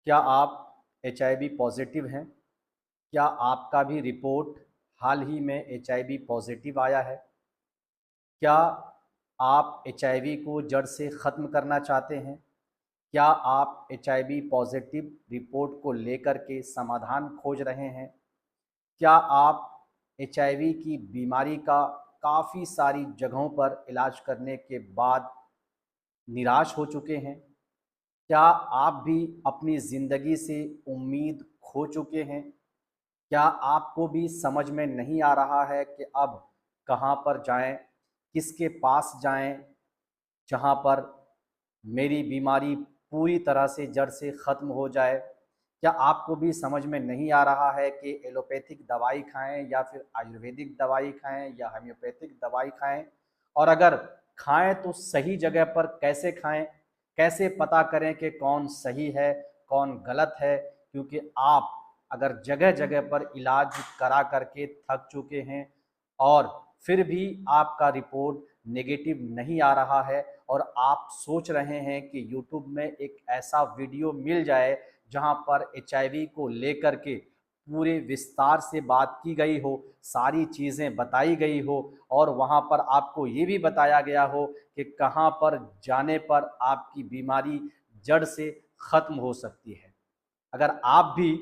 क्या आप HIV positive हैं? क्या आपका भी रिपोर्ट हाल ही में एचआईवी पॉजिटिव आया है? क्या आप एचआईवी को जड़ से ख़त्म करना चाहते हैं? क्या आप एचआईवी पॉजिटिव रिपोर्ट को लेकर के समाधान खोज रहे हैं? क्या आप एचआईवी की बीमारी का काफ़ी सारी जगहों पर इलाज करने के बाद निराश हो चुके हैं? क्या आप भी अपनी ज़िंदगी से उम्मीद खो चुके हैं? क्या आपको भी समझ में नहीं आ रहा है कि अब कहाँ पर जाएं, किसके पास जाएं, जहाँ पर मेरी बीमारी पूरी तरह से जड़ से ख़त्म हो जाए? क्या आपको भी समझ में नहीं आ रहा है कि एलोपैथिक दवाई खाएं या फिर आयुर्वेदिक दवाई खाएं या होम्योपैथिक दवाई खाएं? और अगर खाएं तो सही जगह पर कैसे खाएं? कैसे पता करें कि कौन सही है, कौन गलत है? क्योंकि आप अगर जगह जगह पर इलाज करा करके थक चुके हैं और फिर भी आपका रिपोर्ट नेगेटिव नहीं आ रहा है और आप सोच रहे हैं कि यूट्यूब में एक ऐसा वीडियो मिल जाए जहां पर एचआईवी को लेकर के पूरे विस्तार से बात की गई हो, सारी चीज़ें बताई गई हो और वहां पर आपको ये भी बताया गया हो कि कहां पर जाने पर आपकी बीमारी जड़ से ख़त्म हो सकती है। अगर आप भी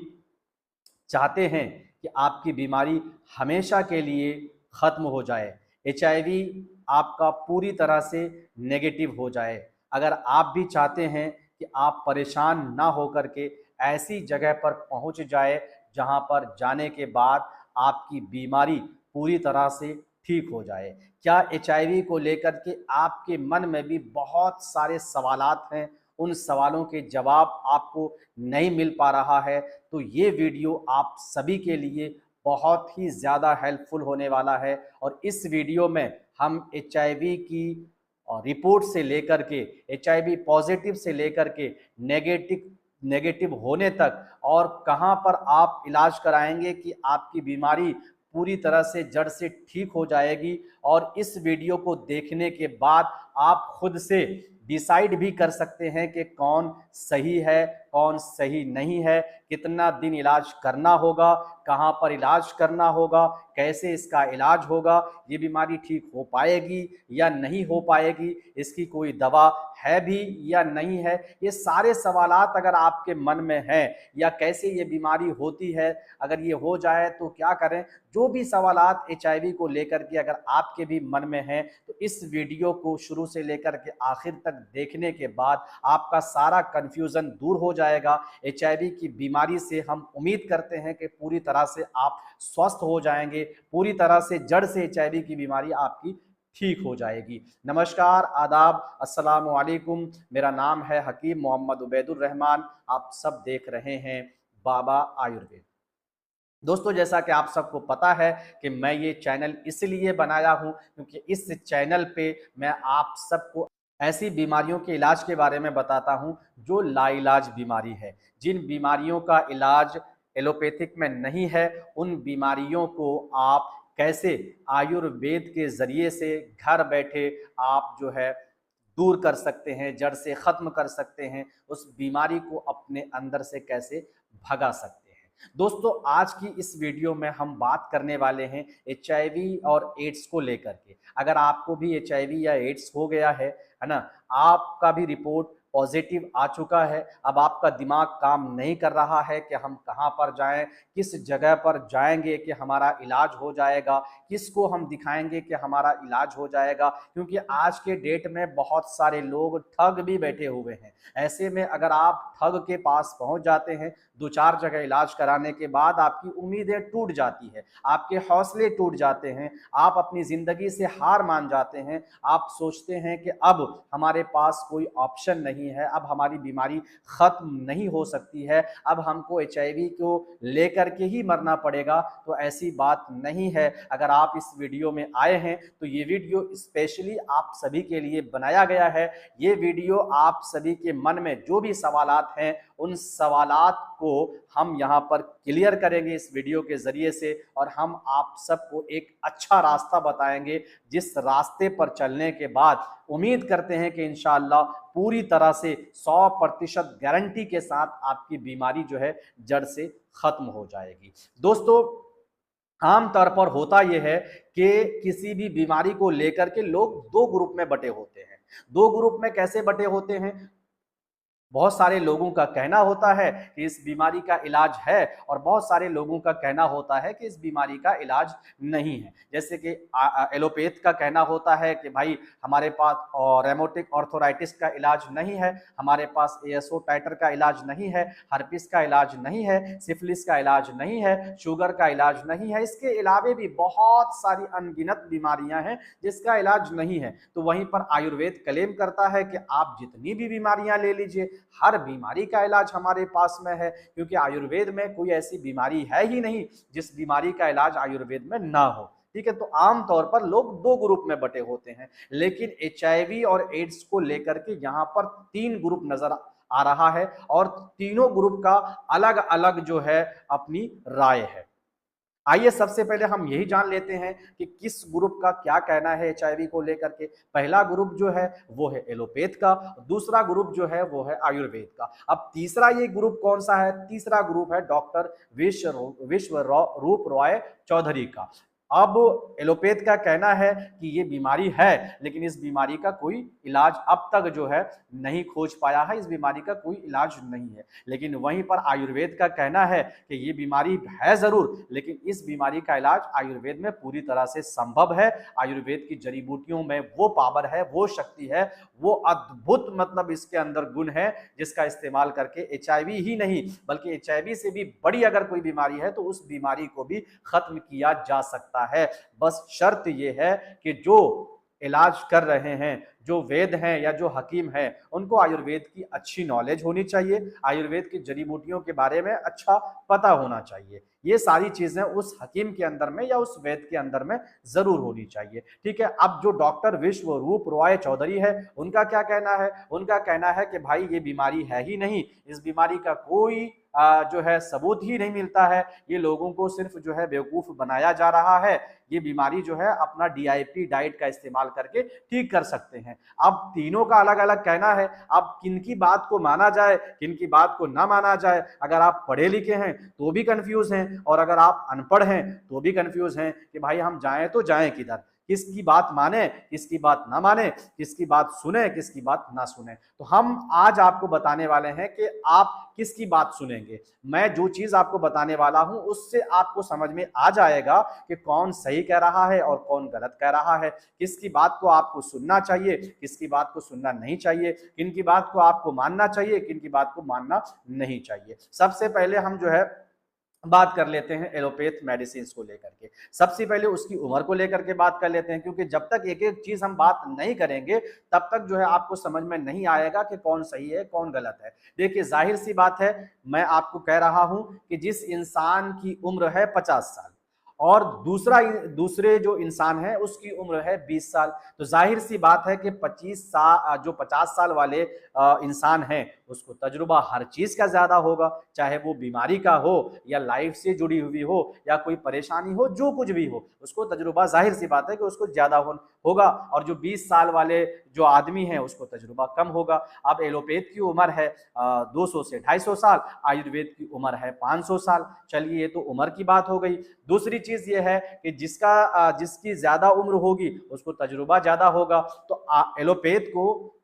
चाहते हैं कि आपकी बीमारी हमेशा के लिए ख़त्म हो जाए, एचआईवी आपका पूरी तरह से नेगेटिव हो जाए, अगर आप भी चाहते हैं कि आप परेशान ना हो कर के ऐसी जगह पर पहुंच जाए जहां पर जाने के बाद आपकी बीमारी पूरी तरह से ठीक हो जाए। क्या एचआईवी को लेकर के आपके मन में भी बहुत सारे सवालात हैं, उन सवालों के जवाब आपको नहीं मिल पा रहा है, तो ये वीडियो आप सभी के लिए बहुत ही ज़्यादा हेल्पफुल होने वाला है। और इस वीडियो में हम एचआईवी की रिपोर्ट से लेकर के, एचआईवी पॉजिटिव से लेकर के नेगेटिव नेगेटिव होने तक और कहां पर आप इलाज कराएंगे कि आपकी बीमारी पूरी तरह से जड़ से ठीक हो जाएगी। और इस वीडियो को देखने के बाद आप खुद से डिसाइड भी कर सकते हैं कि कौन सही है, कौन सही नहीं है, कितना दिन इलाज करना होगा, कहाँ पर इलाज करना होगा, कैसे इसका इलाज होगा, ये बीमारी ठीक हो पाएगी या नहीं हो पाएगी, इसकी कोई दवा है भी या नहीं है। ये सारे सवालात अगर आपके मन में हैं या कैसे ये बीमारी होती है, अगर ये हो जाए तो क्या करें, जो भी सवालात एचआईवी को लेकर के अगर आपके भी मन में हैं तो इस वीडियो को शुरू से लेकर के आखिर तक देखने के बाद आपका सारा कन्फ्यूज़न दूर हो जाएगा। एचआईवी की बीमारी से हम उम्मीद करते हैं कि पूरी तरह से आप स्वस्थ हो जाएंगे, पूरी तरह से जड़ से एचआईवी की बीमारी आपकी ठीक हो जाएगी। नमस्कार, आदाब, अस्सलाम वालेकुम। मेरा नाम है हकीम मोहम्मद उबैदुर रहमान। आप सब देख रहे हैं बाबा आयुर्वेद। दोस्तों, जैसा कि आप सबको पता है कि मैं ये चैनल इसलिए बनाया हूँ क्योंकि इस चैनल पे मैं आप सबको ऐसी बीमारियों के इलाज के बारे में बताता हूँ जो लाइलाज बीमारी है। जिन बीमारियों का इलाज एलोपैथिक में नहीं है, उन बीमारियों को आप कैसे आयुर्वेद के ज़रिए से घर बैठे आप जो है दूर कर सकते हैं, जड़ से ख़त्म कर सकते हैं, उस बीमारी को अपने अंदर से कैसे भगा सकते हैं। दोस्तों, आज की इस वीडियो में हम बात करने वाले हैं एचआईवी और एड्स को लेकर के। अगर आपको भी एचआईवी या एड्स हो गया है ना, आपका भी रिपोर्ट पॉजिटिव आ चुका है, अब आपका दिमाग काम नहीं कर रहा है कि हम कहाँ पर जाएं, किस जगह पर जाएंगे कि हमारा इलाज हो जाएगा, किसको हम दिखाएंगे कि हमारा इलाज हो जाएगा, क्योंकि आज के डेट में बहुत सारे लोग ठग भी बैठे हुए हैं। ऐसे में अगर आप ठग के पास पहुंच जाते हैं, दो चार जगह इलाज कराने के बाद आपकी उम्मीदें टूट जाती है, आपके हौसले टूट जाते हैं, आप अपनी ज़िंदगी से हार मान जाते हैं। आप सोचते हैं कि अब हमारे पास कोई ऑप्शन नहीं है, अब हमारी बीमारी ख़त्म नहीं हो सकती है, अब हमको एचआईवी को लेकर के ही मरना पड़ेगा। तो ऐसी बात नहीं है। अगर आप इस वीडियो में आए हैं तो ये वीडियो स्पेशली आप सभी के लिए बनाया गया है। ये वीडियो आप सभी के मन में जो भी सवालात हैं, उन सवालात आपको हम यहाँ पर क्लियर करेंगे इस वीडियो के जरिए से, और हम आप सबको एक अच्छा रास्ता बताएंगे जिस रास्ते पर चलने के बाद उम्मीद करते हैं कि इंशाअल्लाह पूरी तरह से 100% गारंटी के साथ आपकी बीमारी जो है जड़ से खत्म हो जाएगी। दोस्तों, आमतौर पर होता यह है कि किसी भी बीमारी को लेकर के लोग दो ग्रुप में बटे होते हैं। दो ग्रुप में कैसे बटे होते हैं? बहुत सारे लोगों का कहना होता है कि इस बीमारी का इलाज है, और बहुत सारे लोगों का कहना होता है कि इस बीमारी का इलाज नहीं है। जैसे कि एलोपैथ का कहना होता है कि भाई हमारे पास रेमोटिक आर्थराइटिस का इलाज नहीं है, हमारे पास एएसओ टाइटर का इलाज नहीं है, हर्पिस का इलाज नहीं है, सिफिलिस का इलाज नहीं है, शुगर का इलाज नहीं है। इसके अलावे भी बहुत सारी अनगिनत बीमारियां हैं जिसका इलाज नहीं है। तो वहीं पर आयुर्वेद क्लेम करता है कि आप जितनी भी बीमारियां ले लीजिए, हर बीमारी का इलाज हमारे पास में है, क्योंकि आयुर्वेद में कोई ऐसी बीमारी है ही नहीं जिस बीमारी का इलाज आयुर्वेद में ना हो। ठीक है, तो आमतौर पर लोग दो ग्रुप में बटे होते हैं, लेकिन एचआईवी और एड्स को लेकर के यहाँ पर तीन ग्रुप नजर आ रहा है, और तीनों ग्रुप का अलग अलग जो है अपनी राय है। आइए सबसे पहले हम यही जान लेते हैं कि किस ग्रुप का क्या कहना है एचआईवी को लेकर के। पहला ग्रुप जो है वो है एलोपैथ का, दूसरा ग्रुप जो है वो है आयुर्वेद का। अब तीसरा ये ग्रुप कौन सा है? तीसरा ग्रुप है डॉक्टर विश्वरूप रॉय चौधरी का। अब एलोपैथ का कहना है कि ये बीमारी है, लेकिन इस बीमारी का कोई इलाज अब तक जो है नहीं खोज पाया है, इस बीमारी का कोई इलाज नहीं है। लेकिन वहीं पर आयुर्वेद का कहना है कि ये बीमारी है जरूर, लेकिन इस बीमारी का इलाज आयुर्वेद में पूरी तरह से संभव है। आयुर्वेद की जड़ी बूटियों में वो पावर है, वो शक्ति है, वो अद्भुत मतलब इसके अंदर गुण है, जिसका इस्तेमाल करके एचआईवी ही नहीं बल्कि एचआईवी से भी बड़ी अगर कोई बीमारी है तो उस बीमारी को भी खत्म किया जा सकता है। बस शर्त यह है कि जो इलाज कर रहे हैं, जो वेद हैं या जो हकीम हैं, उनको आयुर्वेद की अच्छी नॉलेज होनी चाहिए, आयुर्वेद की जड़ी बूटियों के बारे में अच्छा पता होना चाहिए। ये सारी चीजें उस हकीम के अंदर में या उस वेद के अंदर में जरूर होनी चाहिए। ठीक है, अब जो डॉक्टर विश्वरूप रॉय चौधरी है, उनका क्या कहना है? उनका कहना है कि भाई ये बीमारी है ही नहीं, इस बीमारी का कोई जो है सबूत ही नहीं मिलता है, ये लोगों को सिर्फ जो है बेवकूफ बनाया जा रहा है। ये बीमारी जो है अपना डीआईपी डाइट का इस्तेमाल करके ठीक कर सकते हैं। अब तीनों का अलग अलग कहना है, अब किनकी बात को माना जाए, किनकी बात को ना माना जाए। अगर आप पढ़े लिखे हैं तो भी कंफ्यूज हैं, और अगर आप अनपढ़ हैं तो भी कंफ्यूज हैं कि भाई हम जाएं तो जाएं किधर, किसकी बात माने, किसकी बात ना माने, किसकी बात सुने, किसकी बात ना सुने। तो हम आज आपको बताने वाले हैं कि आप किसकी बात सुनेंगे। मैं जो चीज आपको बताने वाला हूं उससे आपको समझ में आ जाएगा कि कौन सही कह रहा है और कौन गलत कह रहा है, किसकी बात को आपको सुनना चाहिए, किसकी बात को सुनना नहीं चाहिए, किनकी बात को आपको मानना चाहिए, किनकी बात को मानना नहीं चाहिए। सबसे पहले हम जो है बात कर लेते हैं एलोपैथ मेडिसिन को लेकर के। सबसे पहले उसकी उम्र को लेकर के बात कर लेते हैं, क्योंकि जब तक एक एक चीज हम बात नहीं करेंगे तब तक जो है आपको समझ में नहीं आएगा कि कौन सही है कौन गलत है। देखिए, जाहिर सी बात है, मैं आपको कह रहा हूं कि जिस इंसान की उम्र है 50 साल और दूसरे जो इंसान है उसकी उम्र है 20 साल, तो जाहिर सी बात है कि 50 साल वाले इंसान है उसको तजुर्बा हर चीज का ज्यादा होगा, चाहे वो बीमारी का हो या लाइफ से जुड़ी हुई हो या कोई परेशानी हो, जो कुछ भी हो, उसको तजुर्बा जाहिर सी बात है कि उसको ज्यादा होगा। और जो 20 साल वाले जो आदमी है उसको तजुर्बा कम होगा। अब एलोपैथ की उम्र है 200 से 250 साल, आयुर्वेद की उम्र है 500 साल। चलिए, ये तो उम्र की बात हो गई। दूसरी चीज ये है कि जिसकी ज्यादा उम्र होगी उसको तजुर्बा ज्यादा होगा। तो एलोपैथ को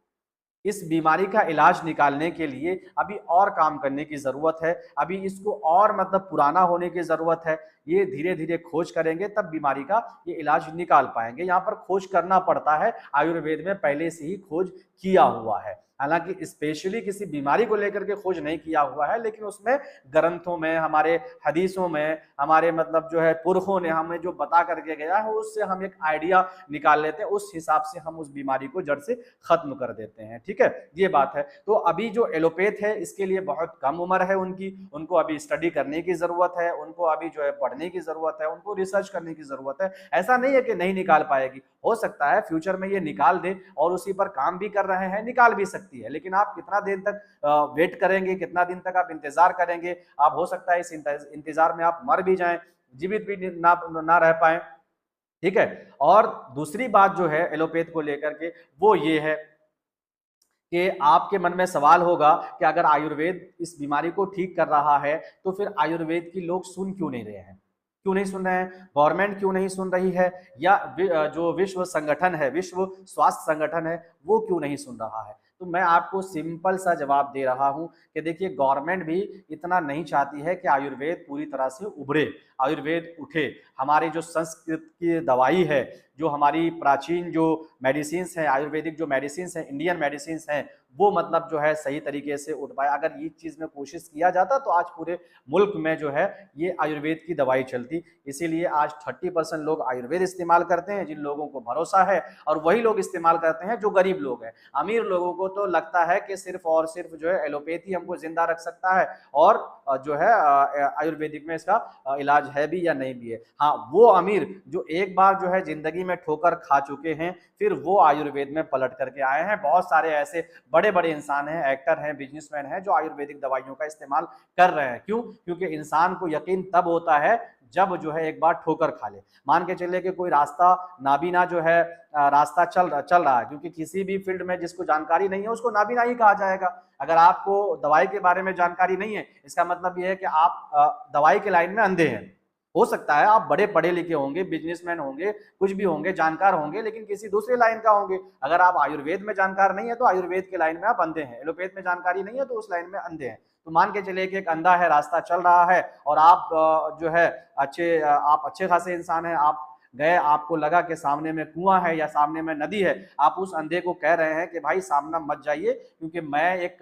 इस बीमारी का इलाज निकालने के लिए अभी और काम करने की जरूरत है, अभी इसको और मतलब पुराना होने की जरूरत है। ये धीरे धीरे खोज करेंगे तब बीमारी का ये इलाज निकाल पाएंगे। यहाँ पर खोज करना पड़ता है, आयुर्वेद में पहले से ही खोज किया हुआ है, हालांकि स्पेशली किसी बीमारी को लेकर के खोज नहीं किया हुआ है, लेकिन उसमें ग्रंथों में, हमारे हदीसों में, हमारे मतलब जो है पुरखों ने हमें जो बता करके गया है उससे हम एक आइडिया निकाल लेते हैं, उस हिसाब से हम उस बीमारी को जड़ से खत्म कर देते हैं। ठीक है, ये बात है। तो अभी जो एलोपैथ है इसके लिए बहुत कम उम्र है उनको अभी स्टडी करने की जरूरत है, उनको अभी जो है पढ़ने की जरूरत है, उनको रिसर्च करने की जरूरत है। ऐसा नहीं है कि नहीं निकाल पाएगी, हो सकता है फ्यूचर में ये निकाल दे, और उसी पर काम भी कर रहे हैं, निकाल भी सकते सकती है, लेकिन आप कितना दिन तक वेट करेंगे, कितना दिन तक आप इंतजार करेंगे। आप हो सकता है इस इंतजार में आप मर भी जाएं, जीवित भी ना रह पाए, ठीक है। और दूसरी बात जो है एलोपैथ को लेकर के वो ये है कि आपके मन में सवाल होगा कि अगर आयुर्वेद इस बीमारी को ठीक कर रहा है तो फिर आयुर्वेद की लोग सुन क्यों नहीं रहे हैं, क्यों नहीं सुन रहे हैं, गवर्नमेंट क्यों नहीं सुन रही है, या जो विश्व संगठन है, विश्व स्वास्थ्य संगठन है, वो क्यों नहीं सुन रहा है। तो मैं आपको सिंपल सा जवाब दे रहा हूं कि देखिए गवर्नमेंट भी इतना नहीं चाहती है कि आयुर्वेद पूरी तरह से उभरे, आयुर्वेद उठे। हमारी जो संस्कृत की दवाई है, जो हमारी प्राचीन जो मेडिसिन है, आयुर्वेदिक जो मेडिसिन है, इंडियन मेडिसिन है, वो मतलब जो है सही तरीके से उठ पाए। अगर ये चीज में कोशिश किया जाता तो आज पूरे मुल्क में जो है ये आयुर्वेद की दवाई चलती। इसीलिए आज 30% लोग आयुर्वेद इस्तेमाल करते हैं जिन लोगों को भरोसा है, और वही लोग इस्तेमाल करते हैं जो गरीब लोग हैं। अमीर लोगों को तो लगता है कि सिर्फ और सिर्फ जो है एलोपैथी हमको जिंदा रख सकता है, और जो है आयुर्वेदिक में इसका इलाज है भी या नहीं भी है। हाँ, वो अमीर जो एक बार जो है जिंदगी में ठोकर खा चुके हैं, फिर वो आयुर्वेद में पलट करके आए हैं। बहुत सारे ऐसे बड़े बड़े इंसान हैं, एक्टर हैं, बिजनेसमैन हैं, जो आयुर्वेदिक दवाइयों का इस्तेमाल कर रहे हैं। क्यों? क्योंकि इंसान को यकीन तब होता है जब जो है एक बार ठोकर खा ले। मान के चलिए कि कोई रास्ता नाबीना जो है रास्ता चल रहा है, क्योंकि किसी भी फील्ड में जिसको जानकारी नहीं है उसको नाबीना ही कहा जाएगा। अगर आपको दवाई के बारे में जानकारी नहीं है, इसका मतलब यह है कि आप दवाई के लाइन में अंधे हैं। हो सकता है आप बड़े पढ़े लिखे होंगे, बिजनेसमैन होंगे, कुछ भी होंगे, जानकार होंगे, लेकिन किसी दूसरे लाइन का होंगे। अगर आप आयुर्वेद में जानकार नहीं है तो आयुर्वेद के लाइन में आप अंधे हैं, एलोपैथ में जानकारी नहीं है तो उस लाइन में अंधे हैं। तो मान के चलिए कि एक अंधा है, रास्ता चल रहा है, और आप जो है आप अच्छे खासे इंसान हैं, आप गए, आपको लगा कि सामने में कुआं है या सामने में नदी है, आप उस अंधे को कह रहे हैं कि भाई सामने मत जाइए, क्योंकि मैं एक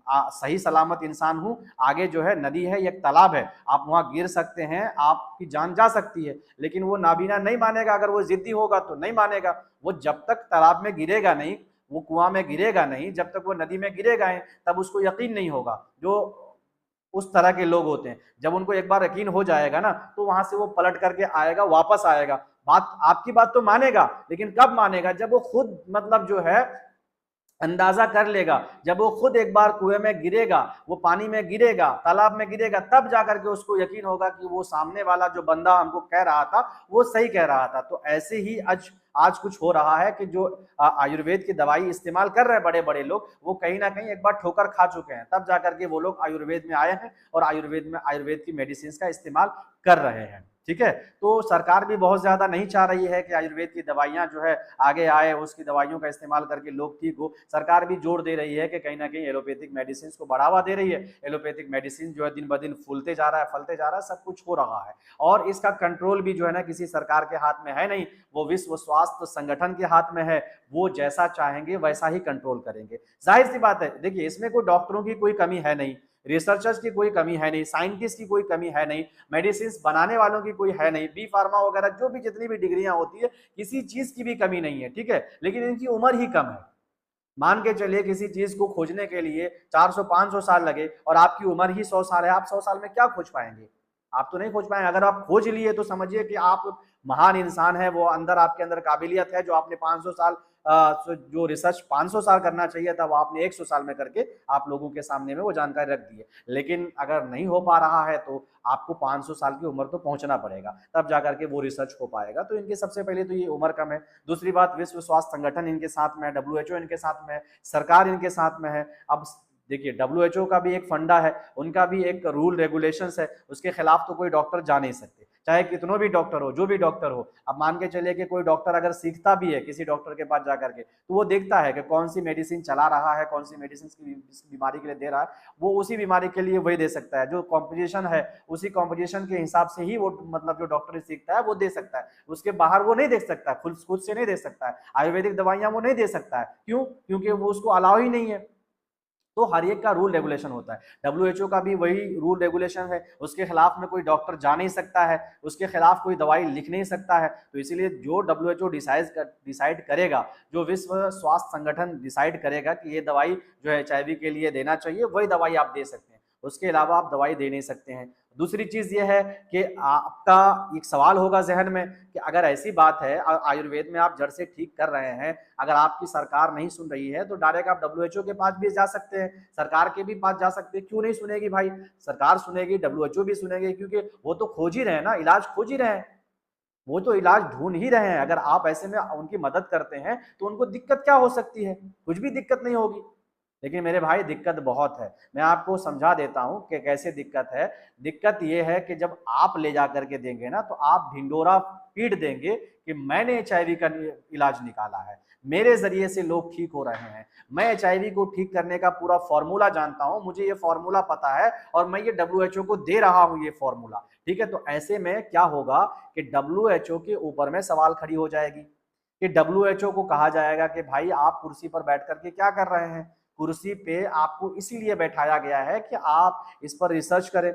सही सलामत इंसान हूं, आगे जो है नदी है, एक तालाब है, आप वहां गिर सकते हैं, आपकी जान जा सकती है। लेकिन वो नाबीना नहीं मानेगा, अगर वो जिद्दी होगा तो नहीं मानेगा। वो जब तक तालाब में गिरेगा नहीं, वो कुआं में गिरेगा नहीं, जब तक वो नदी में गिरेगा नहीं, तब उसको यकीन नहीं होगा। जो उस तरह के लोग होते हैं, जब उनको एक बार यकीन हो जाएगा ना, तो वहां से वो पलट करके आएगा, वापस आएगा। बात आपकी बात तो मानेगा, लेकिन कब मानेगा? जब वो खुद मतलब जो है अंदाजा कर लेगा, जब वो खुद एक बार कुएं में गिरेगा, वो पानी में गिरेगा, तालाब में गिरेगा, तब जाकर के उसको यकीन होगा कि वो सामने वाला जो बंदा हमको कह रहा था वो सही कह रहा था। तो ऐसे ही आज कुछ हो रहा है कि जो आयुर्वेद की दवाई इस्तेमाल कर रहे हैं बड़े बड़े लोग, वो कहीं ना कहीं एक बार ठोकर खा चुके हैं, तब जाकर के वो लोग आयुर्वेद में आए हैं और आयुर्वेद की मेडिसिन का इस्तेमाल कर रहे हैं। ठीक है, तो सरकार भी बहुत ज्यादा नहीं चाह रही है कि आयुर्वेद की दवाइयां जो है आगे आए, उसकी दवाइयों का इस्तेमाल करके लोग ठीक हो। सरकार भी जोर दे रही है कि कहीं ना कहीं एलोपैथिक मेडिसिन को बढ़ावा दे रही है। एलोपैथिक मेडिसिन जो है दिन ब दिन फूलते जा रहा है, फलते जा रहा है, सब कुछ हो रहा है, और इसका कंट्रोल भी जो है ना किसी सरकार के हाथ में है नहीं, वो विश्व स्वास्थ्य संगठन के हाथ में है। वो जैसा चाहेंगे वैसा ही कंट्रोल करेंगे। जाहिर सी बात है, देखिए इसमें कोई डॉक्टरों की कोई कमी है नहीं, रिसर्चर्स की कोई कमी है नहीं, साइंटिस्ट की कोई कमी है नहीं, मेडिसिन बनाने वालों की कोई है नहीं, बी फार्मा वगैरह जो भी जितनी भी डिग्रियां होती है, किसी चीज की भी कमी नहीं है। ठीक है, लेकिन इनकी उम्र ही कम है। मान के चलिए किसी चीज को खोजने के लिए 400-500 साल लगे और आपकी उम्र ही 100 साल है, आप 100 साल में क्या खोज पाएंगे? आप तो नहीं खोज पाएंगे। अगर आप खोज लिए तो समझिए कि आप महान इंसान है, वो अंदर आपके अंदर काबिलियत है, जो आपने 500 साल जो रिसर्च 500 साल करना चाहिए था वो आपने 100 साल में करके आप लोगों के सामने में वो जानकारी रख दी है। लेकिन अगर नहीं हो पा रहा है तो आपको 500 साल की उम्र तो पहुंचना पड़ेगा, तब जाकर के वो रिसर्च हो पाएगा। तो इनकी सबसे पहले तो ये उम्र कम है। दूसरी बात, विश्व स्वास्थ्य संगठन इनके साथ में है, WHO इनके साथ में है, सरकार इनके साथ में है। अब देखिए WHO का भी एक फंडा है, उनका भी एक रूल रेगुलेशंस है, उसके खिलाफ तो कोई डॉक्टर जा नहीं सकते, चाहे कितनों भी डॉक्टर हो, जो भी डॉक्टर हो। अब मान के चलिए कि कोई डॉक्टर अगर सीखता भी है किसी डॉक्टर के पास जाकर के, तो वो देखता है कि कौन सी मेडिसिन चला रहा है, कौन सी मेडिसिन की बीमारी के लिए दे रहा है, वो उसी बीमारी के लिए वही दे सकता है। जो कॉम्पोजिशन है उसी कॉम्पोजिशन के हिसाब से ही वो मतलब जो डॉक्टर सीखता है वो दे सकता है, उसके बाहर वो नहीं देख सकता, खुद से नहीं दे सकता है। आयुर्वेदिक दवाइयां वो नहीं दे सकता है, क्यों? क्योंकि वो उसको अलाउ ही नहीं है। तो हर एक का रूल रेगुलेशन होता है। WHO का भी वही रूल रेगुलेशन है, उसके खिलाफ में कोई डॉक्टर जा नहीं सकता है, उसके खिलाफ कोई दवाई लिख नहीं सकता है। तो इसीलिए जो WHO डिसाइड करेगा, जो विश्व स्वास्थ्य संगठन डिसाइड करेगा कि ये दवाई जो है HIV के लिए देना चाहिए, वही दवाई आप दे सकते हैं। उसके अलावा आप दवाई दे नहीं सकते हैं। दूसरी चीज ये है कि आपका एक सवाल होगा जहन में कि अगर ऐसी बात है आयुर्वेद में आप जड़ से ठीक कर रहे हैं, अगर आपकी सरकार नहीं सुन रही है तो डायरेक्ट आप डब्ल्यूएचओ के पास भी जा सकते हैं, सरकार के भी पास जा सकते हैं। क्यों नहीं सुनेगी भाई, सरकार सुनेगी, डब्ल्यूएचओ भी सुनेगी, क्योंकि वो तो खोज ही रहे हैं ना, इलाज खोज ही रहे हैं, वो तो इलाज ढूंढ ही रहे हैं। अगर आप ऐसे में उनकी मदद करते हैं तो उनको दिक्कत क्या हो सकती है, कुछ भी दिक्कत नहीं होगी। लेकिन मेरे भाई दिक्कत बहुत है, मैं आपको समझा देता हूं कि कैसे दिक्कत है। दिक्कत ये है कि जब आप ले जा करके देंगे ना तो आप ढिंडोरा पीट देंगे कि मैंने एचआईवी का इलाज निकाला है, मेरे जरिए से लोग ठीक हो रहे हैं, मैं एचआईवी को ठीक करने का पूरा फॉर्मूला जानता हूं, मुझे ये फॉर्मूला पता है और मैं ये डब्ल्यूएचओ को दे रहा हूं ये फॉर्मूला। ठीक है, तो ऐसे में क्या होगा कि डब्ल्यूएचओ के ऊपर में सवाल खड़ी हो जाएगी कि डब्ल्यूएचओ को कहा जाएगा कि भाई आप कुर्सी पर बैठ करके क्या कर रहे हैं, कुर्सी पे आपको इसीलिए बैठाया गया है कि आप इस पर रिसर्च करें,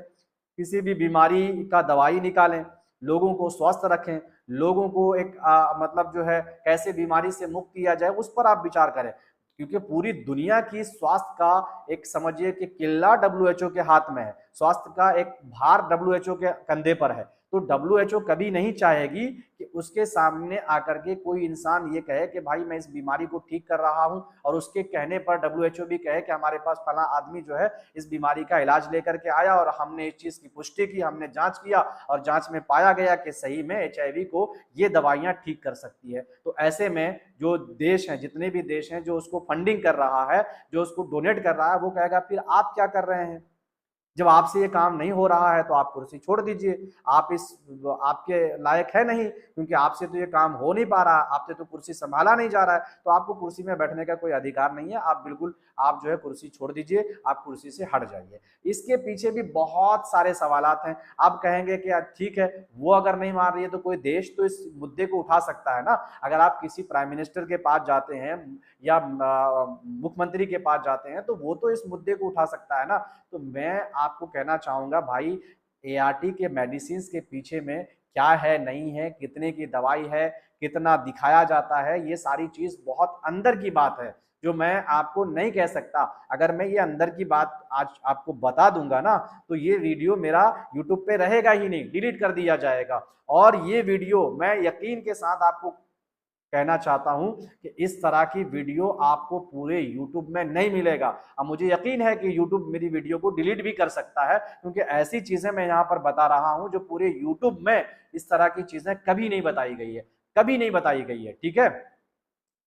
किसी भी बीमारी का दवाई निकालें, लोगों को स्वस्थ रखें, लोगों को एक मतलब जो है कैसे बीमारी से मुक्त किया जाए उस पर आप विचार करें। क्योंकि पूरी दुनिया की स्वास्थ्य का एक समझिए कि किल्ला डब्ल्यूएचओ के हाथ में है, स्वास्थ्य का एक भार डब्ल्यूएचओ के कंधे पर है। तो डब्ल्यूएचओ कभी नहीं चाहेगी कि उसके सामने आकर के कोई इंसान ये कहे कि भाई मैं इस बीमारी को ठीक कर रहा हूं और उसके कहने पर डब्ल्यूएचओ भी कहे कि हमारे पास फला आदमी जो है इस बीमारी का इलाज लेकर के आया और हमने इस चीज की पुष्टि की, हमने जांच किया और जांच में पाया गया कि सही में एचआईवी को ये दवाइयां ठीक कर सकती है। तो ऐसे में जो देश हैं, जितने भी देश हैं जो उसको फंडिंग कर रहा है, जो उसको डोनेट कर रहा है, वो कहेगा फिर आप क्या कर रहे हैं, जब आपसे ये काम नहीं हो रहा है तो आप कुर्सी छोड़ दीजिए, आप इस आपके लायक है नहीं, क्योंकि आपसे तो ये काम हो नहीं पा रहा, आपसे तो कुर्सी संभाला नहीं जा रहा है, तो आपको कुर्सी में बैठने का कोई अधिकार नहीं है, आप बिल्कुल आप जो है कुर्सी छोड़ दीजिए, आप कुर्सी से हट जाइए। इसके पीछे भी बहुत सारे सवालात हैं। आप कहेंगे कि ठीक है, वो अगर नहीं मान रही है तो कोई देश तो इस मुद्दे को उठा सकता है ना। अगर आप किसी प्राइम मिनिस्टर के पास जाते हैं या मुख्यमंत्री के पास जाते हैं तो वो तो इस मुद्दे को उठा सकता है ना। तो मैं आपको कहना चाहूंगा भाई, एआरटी के मेडिसिन के पीछे में क्या है नहीं है, कितने की दवाई है, कितना दिखाया जाता है, ये सारी चीज बहुत अंदर की बात है जो मैं आपको नहीं कह सकता। अगर मैं ये अंदर की बात आज आपको बता दूंगा ना तो ये वीडियो मेरा यूट्यूब पे रहेगा ही नहीं, डिलीट कर दिया जाएगा। और ये वीडियो मैं यकीन के साथ आपको कहना चाहता हूं कि इस तरह की वीडियो आपको पूरे YouTube में नहीं मिलेगा। अब मुझे यकीन है कि YouTube मेरी वीडियो को डिलीट भी कर सकता है, क्योंकि ऐसी चीजें मैं यहां पर बता रहा हूं जो पूरे YouTube में इस तरह की चीजें कभी नहीं बताई गई है, कभी नहीं बताई गई है। ठीक है,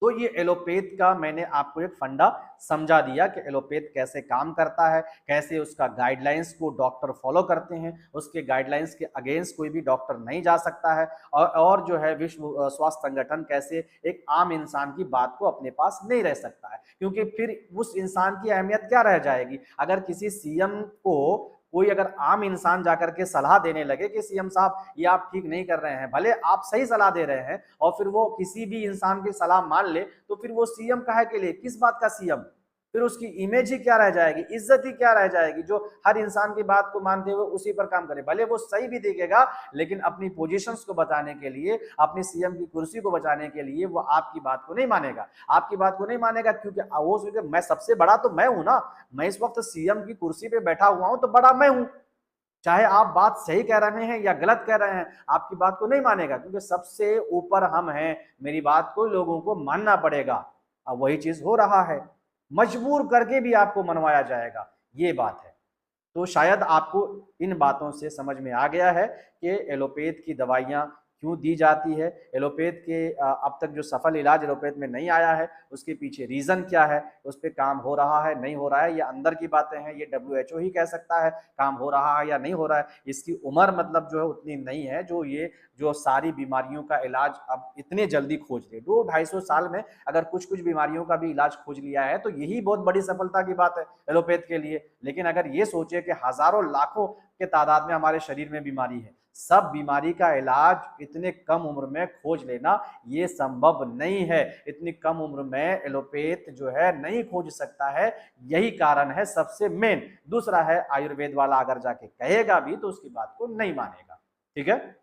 तो ये एलोपैथ का मैंने आपको एक फंडा समझा दिया कि एलोपैथ कैसे काम करता है, कैसे उसका गाइडलाइंस को डॉक्टर फॉलो करते हैं, उसके गाइडलाइंस के अगेंस्ट कोई भी डॉक्टर नहीं जा सकता है, और जो है विश्व स्वास्थ्य संगठन कैसे एक आम इंसान की बात को अपने पास नहीं रह सकता है, क्योंकि फिर उस इंसान की अहमियत क्या रह जाएगी। अगर किसी सीएम को कोई अगर आम इंसान जाकर के सलाह देने लगे कि सीएम साहब ये आप ठीक नहीं कर रहे हैं, भले आप सही सलाह दे रहे हैं, और फिर वो किसी भी इंसान की सलाह मान ले तो फिर वो सीएम काहे के लिए, किस बात का सीएम, फिर उसकी इमेज ही क्या रह जाएगी, इज्जत ही क्या रह जाएगी, जो हर इंसान की बात को मानते हुए उसी पर काम करे। भले वो सही भी दिखेगा लेकिन अपनी पोजीशंस को बचाने के लिए, अपनी सीएम की कुर्सी को बचाने के लिए वो आपकी बात को नहीं मानेगा, आपकी बात को नहीं मानेगा, क्योंकि वो सोचे मैं सबसे बड़ा तो मैं हूं ना, मैं इस वक्त सीएम की कुर्सी पे बैठा हुआ हूं तो बड़ा मैं हूं, चाहे आप बात सही कह रहे हैं या गलत कह रहे हैं, आपकी बात को नहीं मानेगा, क्योंकि सबसे ऊपर हम हैं, मेरी बात को लोगों को मानना पड़ेगा। अब वही चीज हो रहा है, मजबूर करके भी आपको मनवाया जाएगा, ये बात है। तो शायद आपको इन बातों से समझ में आ गया है कि एलोपैथ की दवाइयाँ क्यों दी जाती है, एलोपैथ के अब तक जो सफल इलाज एलोपैथ में नहीं आया है उसके पीछे रीज़न क्या है, उस पर काम हो रहा है नहीं हो रहा है, ये अंदर की बातें हैं, ये डब्ल्यूएचओ ही कह सकता है काम हो रहा है या नहीं हो रहा है। इसकी उम्र मतलब जो है उतनी नहीं है जो ये जो सारी बीमारियों का इलाज अब इतने जल्दी खोज ले, 200-250 साल में अगर कुछ कुछ बीमारियों का भी इलाज खोज लिया है तो यही बहुत बड़ी सफलता की बात है एलोपैथ के लिए। लेकिन अगर ये सोचे कि हजारों लाखों के तादाद में हमारे शरीर में बीमारी है, सब बीमारी का इलाज इतने कम उम्र में खोज लेना ये संभव नहीं है, इतनी कम उम्र में एलोपैथ जो है नहीं खोज सकता है, यही कारण है सबसे मेन। दूसरा है आयुर्वेद वाला अगर जाके कहेगा भी तो उसकी बात को नहीं मानेगा। ठीक है,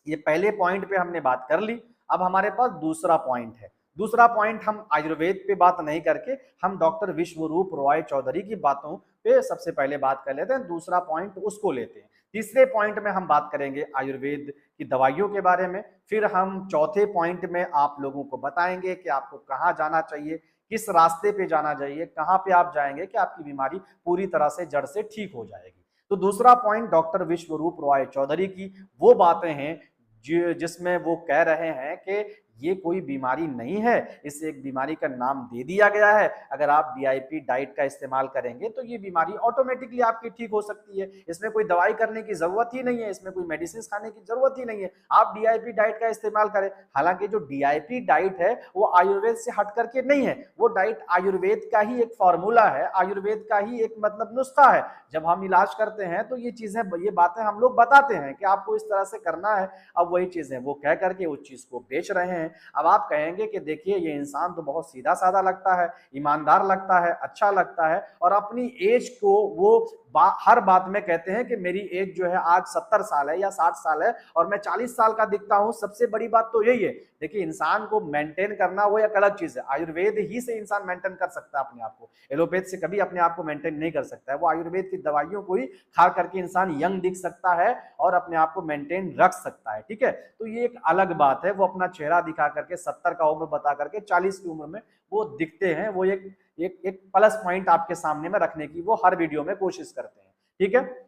ये पहले पॉइंट पे हमने बात कर ली। अब हमारे पास दूसरा पॉइंट है, दूसरा पॉइंट, हम आयुर्वेद पे बात नहीं करके हम डॉक्टर विश्वरूप रॉय चौधरी की बातों पे सबसे पहले बात कर लेते हैं, दूसरा पॉइंट उसको लेते हैं। तीसरे पॉइंट में हम बात करेंगे आयुर्वेद की दवाइयों के बारे में। फिर हम चौथे पॉइंट में आप लोगों को बताएंगे कि आपको कहाँ जाना चाहिए, किस रास्ते पे जाना चाहिए, कहाँ पे आप जाएंगे कि आपकी बीमारी पूरी तरह से जड़ से ठीक हो जाएगी। तो दूसरा पॉइंट डॉक्टर विश्वरूप रॉय चौधरी की वो बातें हैं जिसमें वो कह रहे हैं कि ये कोई बीमारी नहीं है, इसे एक बीमारी का नाम दे दिया गया है। अगर आप डीआईपी डाइट का इस्तेमाल करेंगे तो ये बीमारी ऑटोमेटिकली आपकी ठीक हो सकती है, इसमें कोई दवाई करने की जरूरत ही नहीं है, इसमें कोई मेडिसिन खाने की जरूरत ही नहीं है, आप डीआईपी डाइट का इस्तेमाल करें। हालांकि जो डीआईपी डाइट है वो आयुर्वेद से हट करके नहीं है, वो डाइट आयुर्वेद का ही एक फॉर्मूला है, आयुर्वेद का ही एक मतलब नुस्खा है। जब हम इलाज करते हैं तो ये चीजें, ये बातें हम लोग बताते हैं कि आपको इस तरह से करना है। अब वही चीजें वो कह करके उस चीज को बेच रहे हैं। अब आप कहेंगे कि देखिए ये इंसान तो बहुत सीधा साधा लगता है, ईमानदार लगता है, अच्छा लगता है, और अपनी एज को वो हर बात में कहते हैं कि मेरी एज जो है आज 70 साल है या 60 साल है और मैं 40 साल का दिखता हूं। सबसे बड़ी बात तो यही है, देखिए इंसान को मेंटेन करना वो एक अलग चीज है, आयुर्वेद ही से इंसान मेंटेन कर सकता है अपने आप को, एलोपैथ से कभी अपने आप को मेंटेन नहीं कर सकता है। वो आयुर्वेद की दवाइयों को ही खा करके इंसान यंग दिख सकता है और अपने आप को मेंटेन रख सकता है, ठीक है। तो ये एक अलग बात है, वो अपना चेहरा दिखा करके 70 का उम्र बता करके 40 की उम्र में वो दिखते हैं, वो एक प्लस पॉइंट आपके सामने में रखने की वो हर वीडियो में कोशिश करते हैं, ठीक है।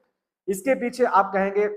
इसके पीछे आप कहेंगे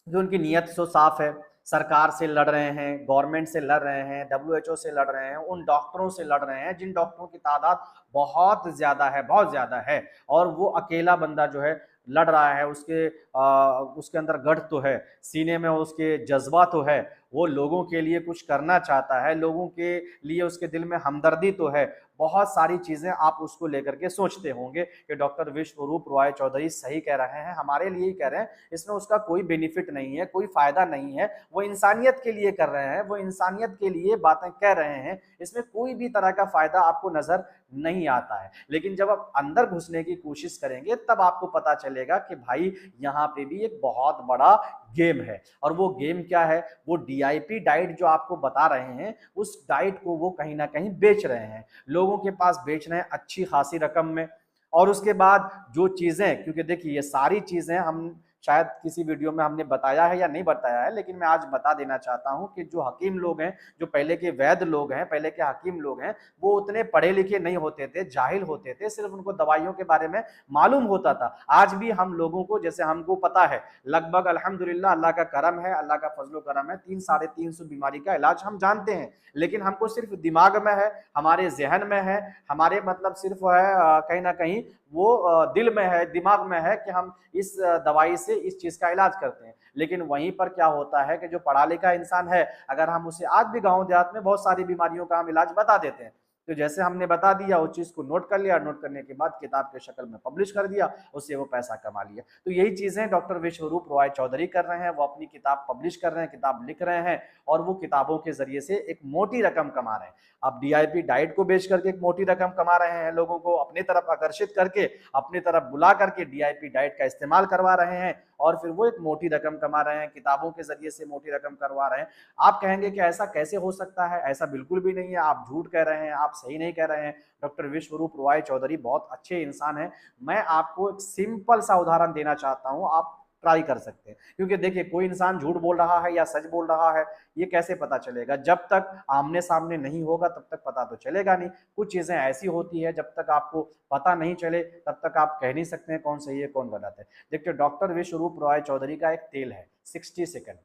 जो उनकी नीयत सो साफ है, सरकार से लड़ रहे हैं, गवर्नमेंट से लड़ रहे हैं, डब्ल्यूएचओ से लड़ रहे हैं, उन डॉक्टरों से लड़ रहे हैं जिन डॉक्टरों की तादाद बहुत ज्यादा है, बहुत ज्यादा है, और वो अकेला बंदा जो है लड़ रहा है, उसके अंदर गढ़ तो है, सीने में उसके जज्बा तो है, वो लोगों के लिए कुछ करना चाहता है, लोगों के लिए उसके दिल में हमदर्दी तो है। बहुत सारी चीजें आप उसको लेकर के सोचते होंगे कि डॉक्टर विश्वरूप रॉय चौधरी सही कह रहे हैं, हमारे लिए ही कह रहे हैं, इसमें उसका कोई बेनिफिट नहीं है, कोई फायदा नहीं है, वो इंसानियत के लिए कर रहे हैं, वो इंसानियत के लिए बातें कह रहे हैं, इसमें कोई भी तरह का फायदा आपको नजर नहीं आता है। लेकिन जब आप अंदर घुसने की कोशिश करेंगे तब आपको पता चलेगा कि भाई यहाँ पे भी एक बहुत बड़ा गेम है। और वो गेम क्या है, वो डीआईपी डाइट जो आपको बता रहे हैं, उस डाइट को वो कहीं ना कहीं बेच रहे हैं, लोगों के पास बेच रहे हैं अच्छी खासी रकम में। और उसके बाद जो चीजें, क्योंकि देखिए ये सारी चीजें हम शायद किसी वीडियो में हमने बताया है या नहीं बताया है, लेकिन मैं आज बता देना चाहता हूं कि जो हकीम लोग हैं, जो पहले के वैद्य लोग हैं, पहले के हकीम लोग हैं, वो उतने पढ़े लिखे नहीं होते थे, जाहिल होते थे, सिर्फ उनको दवाइयों के बारे में मालूम होता था। आज भी हम लोगों को, जैसे हमको पता है लगभग, अल्हम्दुलिल्लाह अल्लाह का करम है, अल्लाह का फजलो करम है, 300-350 बीमारी का इलाज हम जानते हैं, लेकिन हमको सिर्फ दिमाग में है, हमारे जहन में है, हमारे मतलब सिर्फ है कहीं ना कहीं वो दिल में है, दिमाग में है कि हम इस दवाई से इस चीज का इलाज करते हैं। लेकिन वहीं पर क्या होता है कि जो पढ़ा लिखा इंसान है, अगर हम उसे आज भी गांव देहात में बहुत सारी बीमारियों का हम इलाज बता देते हैं, तो जैसे हमने बता दिया उस चीज को नोट कर लिया, नोट करने के बाद किताब के शक्ल में पब्लिश कर दिया, उससे वो पैसा कमा लिया। तो यही चीजें डॉक्टर विश्वरूप रॉय चौधरी कर रहे हैं, वो अपनी किताब पब्लिश कर रहे हैं, किताब लिख रहे हैं, और वो किताबों के जरिए से एक मोटी रकम कमा रहे हैं। अब डीआईपी डाइट को बेच करके एक मोटी रकम कमा रहे हैं, लोगों को अपनी तरफ आकर्षित करके, अपनी तरफ बुला करके डीआईपी डाइट का इस्तेमाल करवा रहे हैं, और फिर वो एक मोटी रकम कमा रहे हैं, किताबों के जरिए से मोटी रकम करवा रहे हैं। आप कहेंगे कि ऐसा कैसे हो सकता है, ऐसा बिल्कुल भी नहीं है, आप झूठ कह रहे हैं, आप सही नहीं कह रहे हैं। डॉक्टर विश्वरूप रॉय चौधरी बहुत अच्छे इंसान हैं। मैं आपको एक सिंपल सा उदाहरण देना चाहता हूं, आप ट्राई कर सकते हैं, क्योंकि देखिए कोई इंसान झूठ बोल रहा है या सच बोल रहा है ये कैसे पता चलेगा, जब तक आमने सामने नहीं होगा तब तक पता तो चलेगा नहीं। कुछ चीजें ऐसी होती है जब तक आपको पता नहीं चले तब तक आप कह नहीं सकते हैं कौन सही है कौन गलत है। देखिए डॉक्टर विश्वरूप रॉय चौधरी का एक तेल है 60 सेकंड,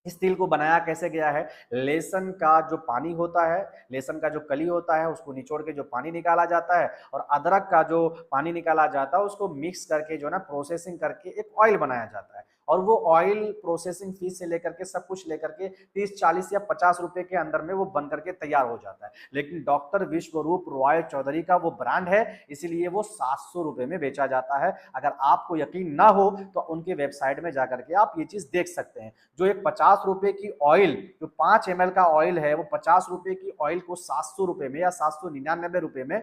इस तेल को बनाया कैसे गया है, लहसुन का जो पानी होता है, लहसुन का जो कली होता है उसको निचोड़ के जो पानी निकाला जाता है, और अदरक का जो पानी निकाला जाता है उसको मिक्स करके जो ना प्रोसेसिंग करके एक ऑयल बनाया जाता है। और वो ऑयल प्रोसेसिंग फीस से लेकर के सब कुछ लेकर के 30-40 या 50 रुपए के अंदर में वो बन करके तैयार हो जाता है। लेकिन डॉक्टर विश्वरूप रॉय चौधरी का वो ब्रांड है, इसीलिए वो 700 रुपए में बेचा जाता है। अगर आपको यकीन ना हो तो उनके वेबसाइट में जाकर के आप ये चीज देख सकते हैं। जो एक 50 रुपए की ऑयल, जो 5 ml का ऑयल है, वो 50 रुपए की ऑयल को 700 रुपए में या 799 रुपए में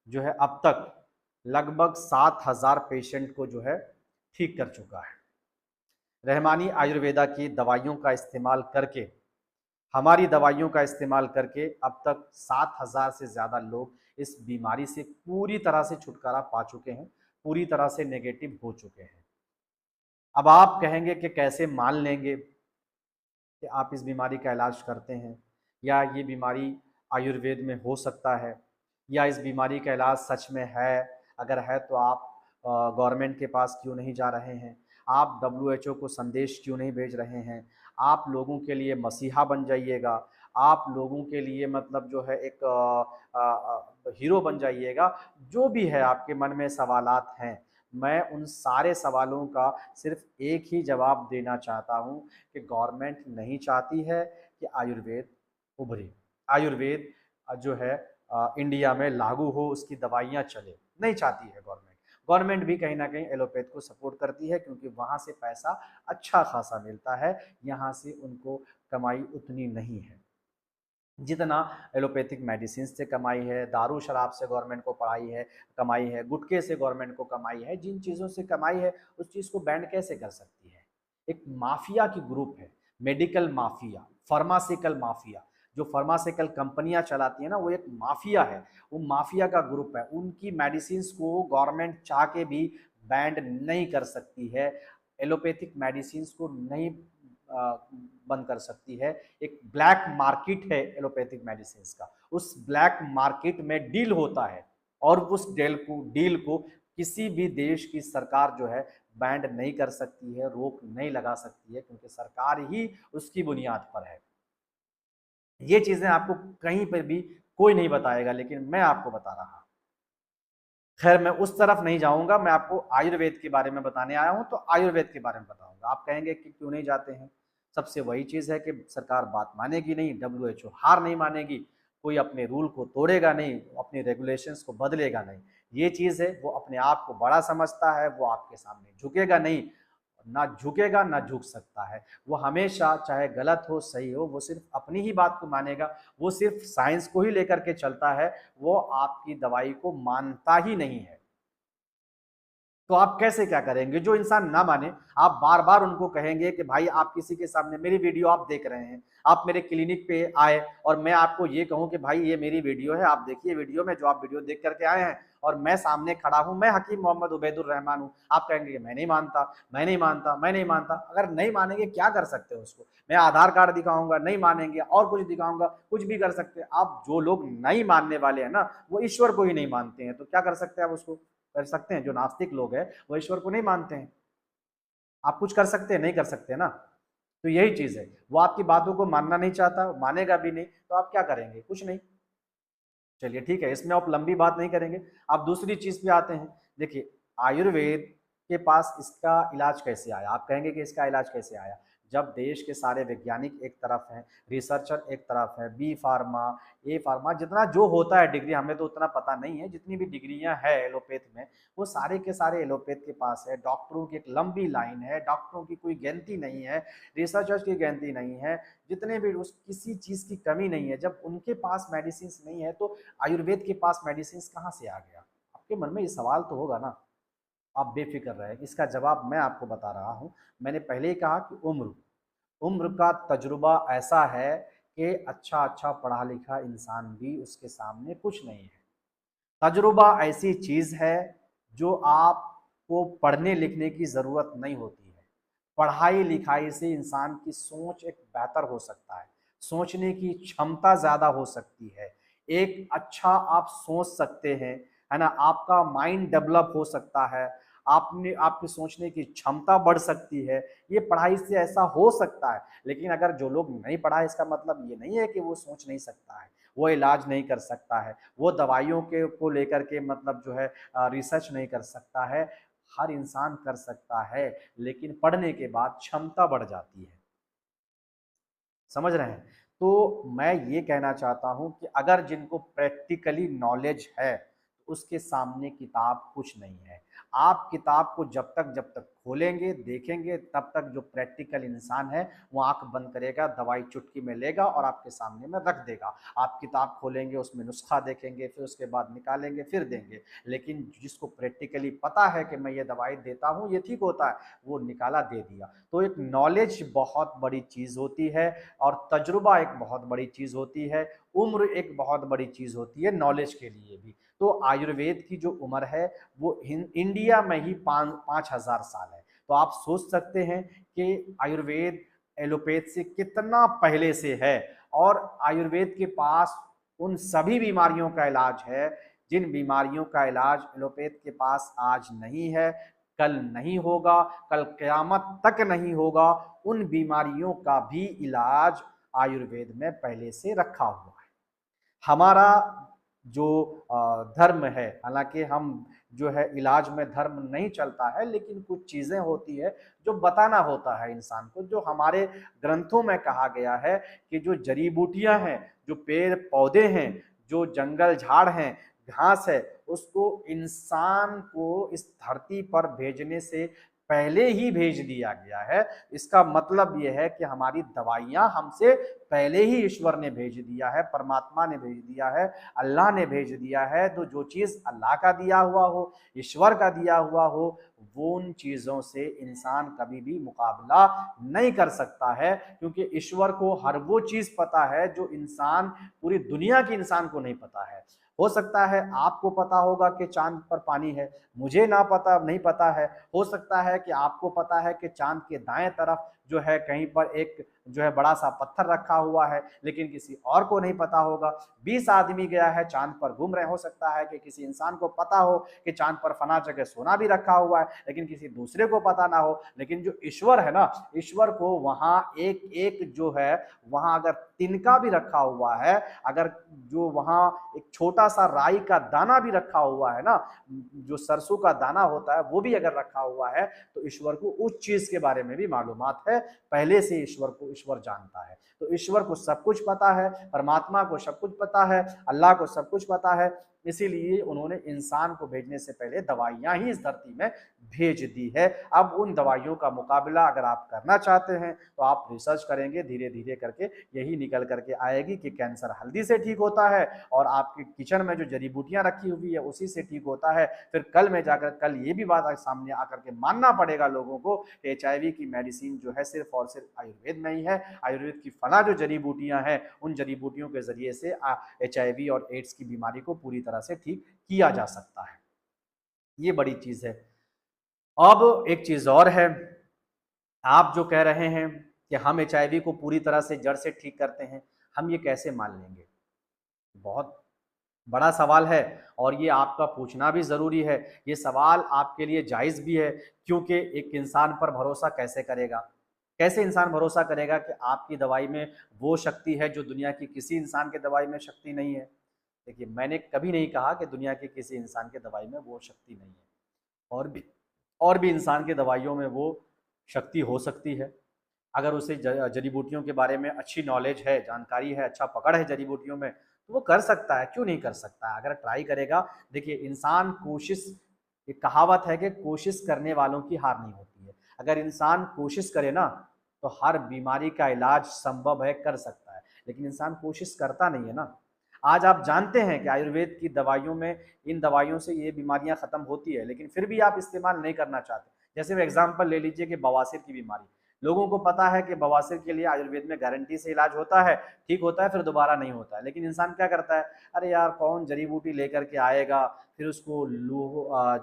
जो है अब तक लगभग 7,000 पेशेंट को जो है ठीक कर चुका है। रहमानी आयुर्वेदा की दवाइयों का इस्तेमाल करके, हमारी दवाइयों का इस्तेमाल करके अब तक 7,000 से ज़्यादा लोग इस बीमारी से पूरी तरह से छुटकारा पा चुके हैं, पूरी तरह से नेगेटिव हो चुके हैं। अब आप कहेंगे कि कैसे मान लेंगे कि आप इस बीमारी का इलाज करते हैं, या ये बीमारी आयुर्वेद में हो सकता है, या इस बीमारी का इलाज सच में है, अगर है तो आप गवर्नमेंट के पास क्यों नहीं जा रहे हैं, आप डब्ल्यूएचओ को संदेश क्यों नहीं भेज रहे हैं, आप लोगों के लिए मसीहा बन जाइएगा, आप लोगों के लिए मतलब जो है एक हीरो बन जाइएगा। जो भी है आपके मन में सवालात हैं, मैं उन सारे सवालों का सिर्फ एक ही जवाब देना चाहता हूँ कि गवर्नमेंट नहीं चाहती है कि आयुर्वेद उभरे, आयुर्वेद जो है इंडिया में लागू हो, उसकी दवाइयाँ चले, नहीं चाहती है गवर्नमेंट। गवर्नमेंट भी कहीं ना कहीं एलोपैथ को सपोर्ट करती है, क्योंकि वहाँ से पैसा अच्छा खासा मिलता है, यहाँ से उनको कमाई उतनी नहीं है जितना एलोपैथिक मेडिसिन से कमाई है, दारू शराब से गवर्नमेंट को पढ़ाई है कमाई है, गुटखे से गवर्नमेंट को कमाई है, जिन चीज़ों से कमाई है उस चीज़ को बैंड कैसे कर सकती है। एक माफिया की ग्रुप है, मेडिकल माफिया, फार्मासिकल माफिया, जो फार्मासिकल कंपनियां चलाती है ना, वो एक माफिया है, वो माफिया का ग्रुप है। उनकी मेडिसिन को गवर्नमेंट चाह के भी बैंड नहीं कर सकती है, एलोपैथिक मेडिसिन को नहीं बंद कर सकती है। एक ब्लैक मार्केट है एलोपैथिक मेडिसिन का, उस ब्लैक मार्केट में डील होता है, और उस डील को किसी भी देश की सरकार जो है बैंड नहीं कर सकती है, रोक नहीं लगा सकती है, क्योंकि सरकार ही उसकी बुनियाद पर है। ये चीजें आपको कहीं पर भी कोई नहीं बताएगा, लेकिन मैं आपको बता रहा हूं। खैर, मैं उस तरफ नहीं जाऊंगा, मैं आपको आयुर्वेद के बारे में बताने आया हूं, तो आयुर्वेद के बारे में बताऊंगा। आप कहेंगे कि क्यों नहीं जाते हैं। सबसे वही चीज है कि सरकार बात मानेगी नहीं, डब्ल्यूएचओ हार नहीं मानेगी, कोई अपने रूल को तोड़ेगा नहीं, अपने रेगुलेशंस को बदलेगा नहीं। ये चीज है, वो अपने आप को बड़ा समझता है, वो आपके सामने झुकेगा नहीं, ना झुकेगा ना झुक सकता है। वो हमेशा चाहे गलत हो सही हो, वो सिर्फ अपनी ही बात को मानेगा, वो सिर्फ साइंस को ही लेकर के चलता है, वो आपकी दवाई को मानता ही नहीं है। तो आप कैसे क्या करेंगे। जो इंसान ना माने, आप बार बार उनको कहेंगे कि भाई आप किसी के सामने मेरी वीडियो आप देख रहे हैं, आप मेरे क्लिनिक पे आए और मैं आपको ये कहूं कि भाई ये मेरी वीडियो है, आप देखिए वीडियो में जो आप वीडियो देख करके आए हैं, और मैं सामने खड़ा हूं, मैं हकीम मोहम्मद उबैदुर रहमान हूं, आप कहेंगे कि मैं नहीं मानता, मैं नहीं मानता, मैं नहीं मानता। अगर नहीं मानेंगे क्या कर सकते हो उसको, मैं आधार कार्ड दिखाऊंगा, नहीं मानेंगे और कुछ दिखाऊंगा, कुछ भी कर सकते हैं आप। जो लोग नहीं मानने वाले हैं ना, वो ईश्वर को ही नहीं मानते हैं, तो क्या कर सकते हैं आप उसको, कर सकते हैं। जो नास्तिक लोग हैं वो ईश्वर को नहीं मानते हैं, आप कुछ कर सकते हैं, नहीं कर सकते ना। तो यही चीज है, वो आपकी बातों को मानना नहीं चाहता, मानेगा भी नहीं, तो आप क्या करेंगे, कुछ नहीं। चलिए ठीक है, इसमें आप लंबी बात नहीं करेंगे। आप दूसरी चीज पे आते हैं। देखिए, आयुर्वेद के पास इसका इलाज कैसे आया। आप कहेंगे कि इसका इलाज कैसे आया। जब देश के सारे वैज्ञानिक एक तरफ हैं, रिसर्चर एक तरफ है, बी फार्मा, ए फार्मा, जितना जो होता है डिग्री, हमें तो उतना पता नहीं है, जितनी भी डिग्रियां हैं एलोपैथ में, वो सारे के सारे एलोपैथ के पास है। डॉक्टरों की एक लंबी लाइन है, डॉक्टरों की कोई गिनती नहीं है, रिसर्चर्स की गिनती नहीं है, जितने भी उस किसी चीज़ की कमी नहीं है। जब उनके पास मेडिसिन नहीं है, तो आयुर्वेद के पास मेडिसिन कहाँ से आ गया। आपके मन में ये सवाल तो होगा ना। आप बेफिक्र रहे, इसका जवाब मैं आपको बता रहा हूँ। मैंने पहले ही कहा कि उम्र उम्र का तजुर्बा ऐसा है कि अच्छा अच्छा पढ़ा लिखा इंसान भी उसके सामने कुछ नहीं है। तजुर्बा ऐसी चीज है जो आपको पढ़ने लिखने की जरूरत नहीं होती है। पढ़ाई लिखाई से इंसान की सोच एक बेहतर हो सकता है, सोचने की क्षमता ज्यादा हो सकती है, एक अच्छा आप सोच सकते हैं, है ना, आपका माइंड डेवलप हो सकता है, आपने आपकी सोचने की क्षमता बढ़ सकती है। ये पढ़ाई से ऐसा हो सकता है। लेकिन अगर जो लोग नहीं पढ़ा, इसका मतलब ये नहीं है कि वो सोच नहीं सकता है, वो इलाज नहीं कर सकता है, वो दवाइयों के को लेकर के मतलब जो है रिसर्च नहीं कर सकता है। हर इंसान कर सकता है, लेकिन पढ़ने के बाद क्षमता बढ़ जाती है। समझ रहे हैं। तो मैं ये कहना चाहता हूं कि अगर जिनको प्रैक्टिकली नॉलेज है, तो उसके सामने किताब कुछ नहीं है। आप किताब को जब तक खोलेंगे, देखेंगे, तब तक जो प्रैक्टिकल इंसान है वो आंख बंद करेगा, दवाई चुटकी में लेगा और आपके सामने में रख देगा। आप किताब खोलेंगे, उसमें नुस्खा देखेंगे, फिर उसके बाद निकालेंगे, फिर देंगे। लेकिन जिसको प्रैक्टिकली पता है कि मैं ये दवाई देता हूँ, ये ठीक होता है, वो निकाला, दे दिया। तो एक नॉलेज बहुत बड़ी चीज़ होती है और तजुर्बा एक बहुत बड़ी चीज़ होती है, उम्र एक बहुत बड़ी चीज़ होती है नॉलेज के लिए भी। तो आयुर्वेद की जो उम्र है वो इंडिया में ही 5,000 साल है। तो आप सोच सकते हैं कि आयुर्वेद एलोपैथ से कितना पहले से है और आयुर्वेद के पास उन सभी बीमारियों का इलाज है जिन बीमारियों का इलाज एलोपैथ के पास आज नहीं है, कल नहीं होगा, कल क़यामत तक नहीं होगा। उन बीमारियों का भी इलाज आयुर्वेद में पहले से रखा हुआ है। हमारा जो धर्म है, हालांकि हम जो है इलाज में धर्म नहीं चलता है, लेकिन कुछ चीज़ें होती है जो बताना होता है इंसान को। जो हमारे ग्रंथों में कहा गया है कि जो जड़ी बूटियां हैं, जो पेड़ पौधे हैं, जो जंगल झाड़ हैं, घास है, उसको इंसान को इस धरती पर भेजने से पहले ही भेज दिया गया है। इसका मतलब यह है कि हमारी दवाइयां हमसे पहले ही ईश्वर ने भेज दिया है, परमात्मा ने भेज दिया है, अल्लाह ने भेज दिया है। तो जो चीज़ अल्लाह का दिया हुआ हो, ईश्वर का दिया हुआ हो, वो उन चीज़ों से इंसान कभी भी मुकाबला नहीं कर सकता है, क्योंकि ईश्वर को हर वो चीज़ पता है जो इंसान, पूरी दुनिया के इंसान को नहीं पता है। हो सकता है आपको पता होगा कि चांद पर पानी है, मुझे नहीं पता है। हो सकता है कि आपको पता है कि चांद के दाएं तरफ जो है कहीं पर एक जो है बड़ा सा पत्थर रखा हुआ है, लेकिन किसी और को नहीं पता होगा। 20 आदमी गया है चांद पर घूम रहे, हो सकता है कि किसी इंसान को पता हो कि चांद पर फला जगह सोना भी रखा हुआ है, लेकिन किसी दूसरे को पता ना हो। लेकिन जो ईश्वर है ना, ईश्वर को वहां एक एक जो है, वहां अगर तिनका भी रखा हुआ है, अगर जो वहां एक छोटा सा राई का दाना भी रखा हुआ है ना, जो सरसों का दाना होता है वो भी अगर रखा हुआ है, तो ईश्वर को उस चीज के बारे में भी मालूमात है, पहले से ईश्वर जानता है। तो ईश्वर को सब कुछ पता है, परमात्मा को सब कुछ पता है, अल्लाह को सब कुछ पता है। इसीलिए उन्होंने इंसान को भेजने से पहले दवाइयां ही इस धरती में भेज दी है। अब उन दवाइयों का मुकाबला अगर आप करना चाहते हैं तो आप रिसर्च करेंगे, धीरे धीरे करके यही निकल करके आएगी कि कैंसर हल्दी से ठीक होता है और आपके किचन में जो जड़ी बूटियां रखी हुई है उसी से ठीक होता है। फिर कल में जाकर कल ये भी बात सामने आकर के मानना पड़ेगा लोगों को कि HIV की मेडिसिन जो है सिर्फ और सिर्फ आयुर्वेद में ही है। आयुर्वेद की फला जो जड़ी बूटियां हैं, उन जड़ी बूटियों के जरिए से HIV और एड्स की बीमारी को पूरी तरह से ठीक किया जा सकता है। ये बड़ी चीज है। अब एक चीज और है, आप जो कह रहे हैं कि हम HIV को पूरी तरह से जड़ से ठीक करते हैं, हम ये कैसे मान लेंगे? बहुत बड़ा सवाल है और ये आपका पूछना भी ज़रूरी है। ये सवाल आपके लिए जायज़ भी है, क्योंकि एक इंसान पर भरोसा कैसे करेगा? कैसे इंसान भरोसा करेगा कि आपकी दवाई में वो शक्ति है जो दुनिया की किसी इंसान के दवाई में शक्ति नहीं है? देखिए, मैंने कभी नहीं कहा कि दुनिया के किसी इंसान के दवाई में वो शक्ति नहीं है। और भी और भी इंसान की दवाइयों में वो शक्ति हो सकती है। अगर उसे जड़ी बूटियों के बारे में अच्छी नॉलेज है, जानकारी है, अच्छा पकड़ है जड़ी बूटियों में, तो वो कर सकता है, क्यों नहीं कर सकता है? अगर ट्राई करेगा। देखिए, इंसान कोशिश, एक कहावत है कि कोशिश करने वालों की हार नहीं होती है। अगर इंसान कोशिश करे ना, तो हर बीमारी का इलाज संभव है, कर सकता है, लेकिन इंसान कोशिश करता नहीं है ना। आज आप जानते हैं कि आयुर्वेद की दवाइयों में, इन दवाइयों से ये बीमारियां खत्म होती है, लेकिन फिर भी आप इस्तेमाल नहीं करना चाहते। जैसे एग्जाम्पल ले लीजिए कि बवासीर की बीमारी, लोगों को पता है कि बवासीर के लिए आयुर्वेद में गारंटी से इलाज होता है, ठीक होता है, फिर दोबारा नहीं होता है। लेकिन इंसान क्या करता है, अरे यार कौन जड़ी बूटी लेकर के आएगा, फिर उसको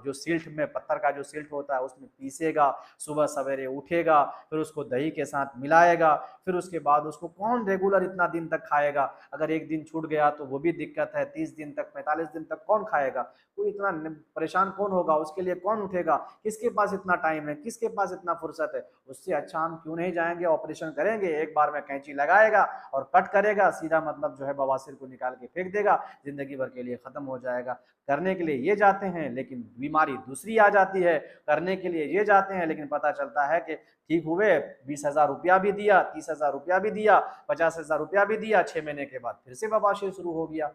जो सिल्ट में, पत्थर का जो सिल्ट होता है उसमें पीसेगा, सुबह सवेरे उठेगा, फिर उसको दही के साथ मिलाएगा, फिर उसके बाद उसको कौन रेगुलर इतना दिन तक खाएगा? अगर एक दिन छूट गया तो वो भी दिक्कत है, 30 दिन तक, 45 दिन तक कौन खाएगा? कोई इतना परेशान कौन होगा? उसके लिए कौन उठेगा? किसके पास इतना टाइम है, किसके पास इतना फुर्सत है? उससे अच्छा हम क्यों नहीं जाएंगे, ऑपरेशन करेंगे, एक बार में कैंची लगाएगा और कट करेगा, सीधा मतलब जो है बवासीर को निकाल के फेंक देगा, जिंदगी भर के लिए खत्म हो जाएगा। करने के लिए ये जाते हैं लेकिन बीमारी दूसरी आ जाती है, करने के लिए ये जाते हैं लेकिन पता चलता है कि ठीक हुए, 20,000 रुपया भी दिया, 30,000 रुपया भी दिया, 50,000 रुपया भी दिया, 6 महीने के बाद फिर से बवासीर शुरू हो गया।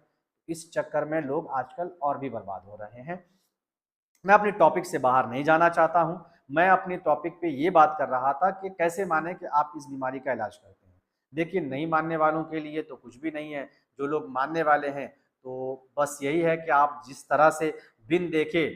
इस चक्कर में लोग आजकल और भी बर्बाद हो रहे हैं। मैं अपनी टॉपिक से बाहर नहीं जाना चाहता हूं। मैं अपनी टॉपिक पे ये बात कर रहा था कि कैसे माने कि आप इस बीमारी का इलाज करते हैं। देखिए, नहीं मानने वालों के लिए तो कुछ भी नहीं है। जो लोग मानने वाले हैं तो बस यही है कि आप जिस तरह से बिन देखे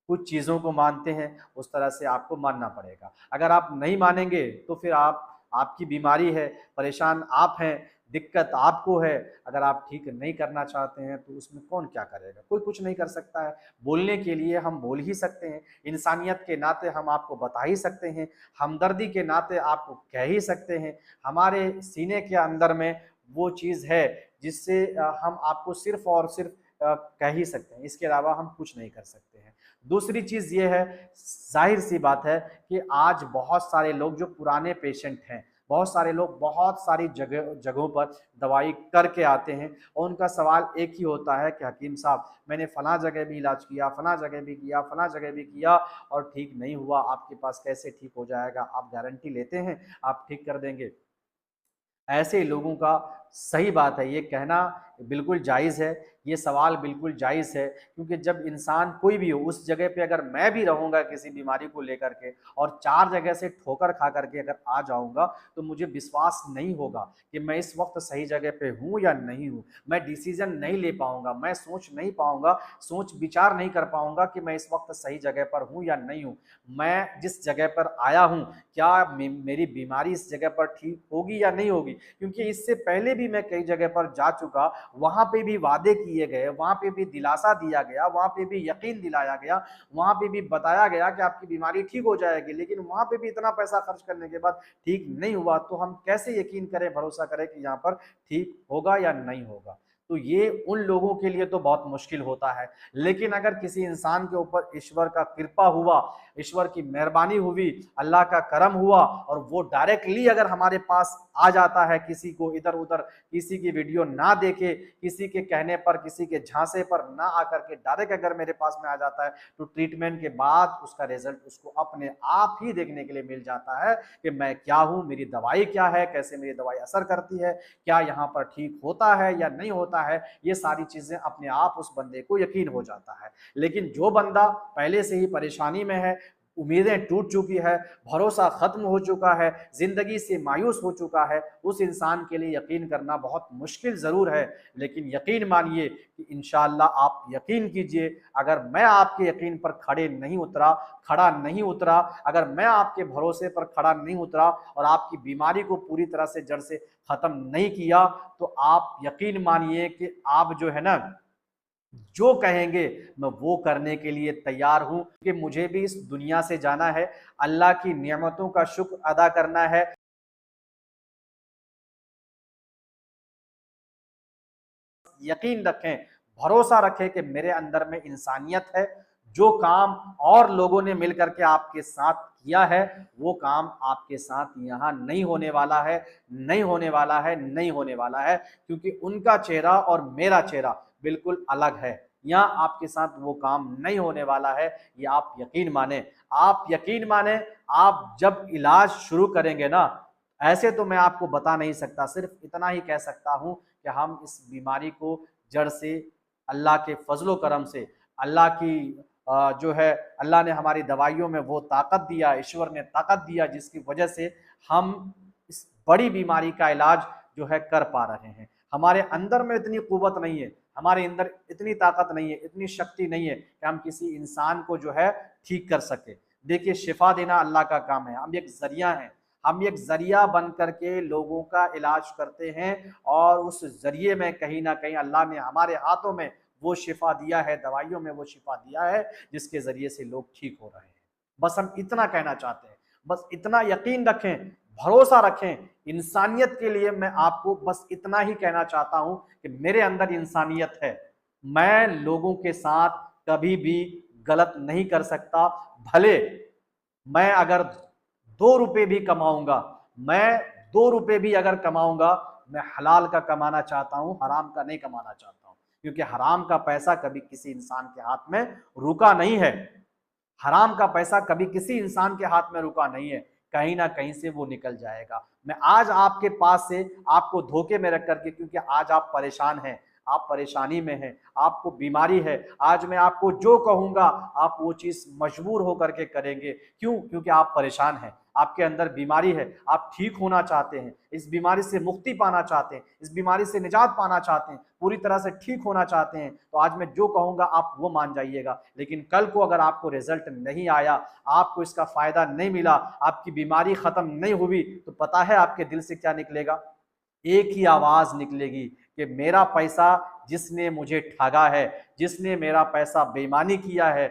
कुछ चीज़ों को मानते हैं, उस तरह से आपको मानना पड़ेगा। अगर आप नहीं मानेंगे तो फिर आप आपकी बीमारी है, परेशान आप हैं, दिक्कत आपको है। अगर आप ठीक नहीं करना चाहते हैं तो उसमें कौन क्या करेगा? कोई कुछ नहीं कर सकता है। बोलने के लिए हम बोल ही सकते हैं, इंसानियत के नाते हम आपको बता ही सकते हैं, हमदर्दी के नाते आपको कह ही सकते हैं। हमारे सीने के अंदर में वो चीज़ है जिससे हम आपको सिर्फ़ और सिर्फ़ कह ही सकते हैं, इसके अलावा हम कुछ नहीं कर सकते हैं। दूसरी चीज़ ये है, ज़ाहिर-सी बात है कि आज बहुत सारे लोग जो पुराने पेशेंट हैं, बहुत सारे लोग बहुत सारी जगहों पर दवाई करके आते हैं और उनका सवाल एक ही होता है कि हकीम साहब, मैंने फलाँ जगह भी इलाज किया, फलाँ जगह भी किया, फलाँ जगह भी किया और ठीक नहीं हुआ, आपके पास कैसे ठीक हो जाएगा? आप गारंटी लेते हैं, आप ठीक कर देंगे? ऐसे लोगों का सही बात है, ये कहना बिल्कुल जायज़ है, ये सवाल बिल्कुल जायज़ है, क्योंकि जब इंसान कोई भी हो, उस जगह पे अगर मैं भी रहूँगा किसी बीमारी को लेकर के और 4 जगह से ठोकर खा कर के अगर आ जाऊँगा, तो मुझे विश्वास नहीं होगा कि मैं इस वक़्त सही जगह पे हूँ या नहीं हूँ। मैं डिसीज़न नहीं ले पाऊँगा, मैं सोच नहीं पाऊँगा, सोच-विचार नहीं कर पाऊँगा कि मैं इस वक़्त सही जगह पर हूँ या नहीं हूँ। मैं जिस जगह पर आया हूँ, क्या मेरी बीमारी इस जगह पर ठीक होगी या नहीं होगी? क्योंकि इससे पहले भी मैं कई जगह पर जा चुका, वहाँ पे भी वादे किए गए, वहाँ पे भी दिलासा दिया गया, वहाँ पे भी यकीन दिलाया गया, वहाँ पे भी बताया गया कि आपकी बीमारी ठीक हो जाएगी, लेकिन वहाँ पे भी इतना पैसा खर्च करने के बाद ठीक नहीं हुआ, तो हम कैसे यकीन करें, भरोसा करें कि यहाँ पर ठीक होगा या नहीं होगा? तो ये उन लोगों के लिए तो बहुत मुश्किल होता है। लेकिन अगर किसी इंसान के ऊपर ईश्वर का कृपा हुआ, ईश्वर की मेहरबानी हुई, अल्लाह का करम हुआ और वो डायरेक्टली अगर हमारे पास आ जाता है, किसी को इधर-उधर किसी की वीडियो ना देखे, किसी के कहने पर, किसी के झांसे पर ना आकर के डायरेक्ट अगर मेरे पास में आ जाता है, तो ट्रीटमेंट के बाद उसका रिजल्ट उसको अपने आप ही देखने के लिए मिल जाता है कि मैं क्या हूँ, मेरी दवाई क्या है, कैसे मेरी दवाई असर करती है, क्या यहाँ पर ठीक होता है या नहीं होता है, ये सारी चीज़ें अपने आप उस बंदे को यकीन हो जाता है। लेकिन जो बंदा पहले से ही परेशानी में है, उम्मीदें टूट चुकी है, भरोसा खत्म हो चुका है, जिंदगी से मायूस हो चुका है, उस इंसान के लिए यकीन करना बहुत मुश्किल ज़रूर है। लेकिन यकीन मानिए कि इंशाअल्लाह आप यकीन कीजिए, अगर मैं आपके यकीन पर खड़ा नहीं उतरा, अगर मैं आपके भरोसे पर खड़ा नहीं उतरा और आपकी बीमारी को पूरी तरह से जड़ से खत्म नहीं किया, तो आप यकीन मानिए कि आप जो है ना, जो कहेंगे मैं वो करने के लिए तैयार हूं, कि मुझे भी इस दुनिया से जाना है, अल्लाह की नियमतों का शुक्र अदा करना है। यकीन रखें, भरोसा रखें कि मेरे अंदर में इंसानियत है। जो काम और लोगों ने मिलकर के आपके साथ किया है, वो काम आपके साथ यहाँ नहीं होने वाला है, नहीं होने वाला है, नहीं होने वाला है, क्योंकि उनका चेहरा और मेरा चेहरा बिल्कुल अलग है। यहाँ आपके साथ वो काम नहीं होने वाला है, ये आप यकीन माने। आप यकीन माने, आप जब इलाज शुरू करेंगे ना, ऐसे तो मैं आपको बता नहीं सकता, सिर्फ इतना ही कह सकता हूँ कि हम इस बीमारी को जड़ से, अल्लाह के फजलो करम से, अल्लाह की जो है, अल्लाह ने हमारी दवाइयों में वो ताकत दिया, ईश्वर ने ताकत दिया, जिसकी वजह से हम इस बड़ी बीमारी का इलाज जो है कर पा रहे हैं। हमारे अंदर में इतनी कुव्वत नहीं है, हमारे अंदर इतनी ताकत नहीं है, इतनी शक्ति नहीं है कि हम किसी इंसान को जो है ठीक कर सके। देखिए, शिफा देना अल्लाह का काम है, हम एक जरिया हैं, हम एक जरिया बन करके लोगों का इलाज करते हैं और उस जरिए में कहीं ना कहीं अल्लाह ने हमारे हाथों में वो शिफा दिया है, दवाइयों में वो शिफा दिया है, जिसके जरिए से लोग ठीक हो रहे हैं। बस हम इतना कहना चाहते हैं, बस इतना यकीन रखें, भरोसा रखें। इंसानियत के लिए मैं आपको बस इतना ही कहना चाहता हूं कि मेरे अंदर इंसानियत है, मैं लोगों के साथ कभी भी गलत नहीं कर सकता। भले मैं अगर 2 रुपए भी कमाऊंगा, मैं 2 रुपए भी अगर कमाऊंगा, मैं हलाल का कमाना चाहता हूं, हराम का नहीं कमाना चाहता हूं, क्योंकि हराम का पैसा कभी किसी इंसान के हाथ में रुका नहीं है। हराम का पैसा कभी किसी इंसान के हाथ में रुका नहीं है, कहीं ना कहीं से वो निकल जाएगा। मैं आज आपके पास से आपको धोखे में रख करके, क्योंकि आज आप परेशान हैं, आप परेशानी में हैं, आपको बीमारी है, आज मैं आपको जो कहूंगा आप वो चीज मजबूर होकर के करेंगे। क्यों? क्योंकि आप परेशान हैं, आपके अंदर बीमारी है, आप ठीक होना चाहते हैं, इस बीमारी से मुक्ति पाना चाहते हैं, इस बीमारी से निजात पाना चाहते हैं, पूरी तरह से ठीक होना चाहते हैं, तो आज मैं जो कहूंगा आप वो मान जाइएगा। लेकिन कल को अगर आपको रिजल्ट नहीं आया, आपको इसका फायदा नहीं मिला, आपकी बीमारी खत्म नहीं हुई, तो पता है आपके दिल से क्या निकलेगा? एक ही आवाज निकलेगी कि मेरा पैसा जिसने मुझे ठगा है, जिसने मेरा पैसा बेईमानी किया है,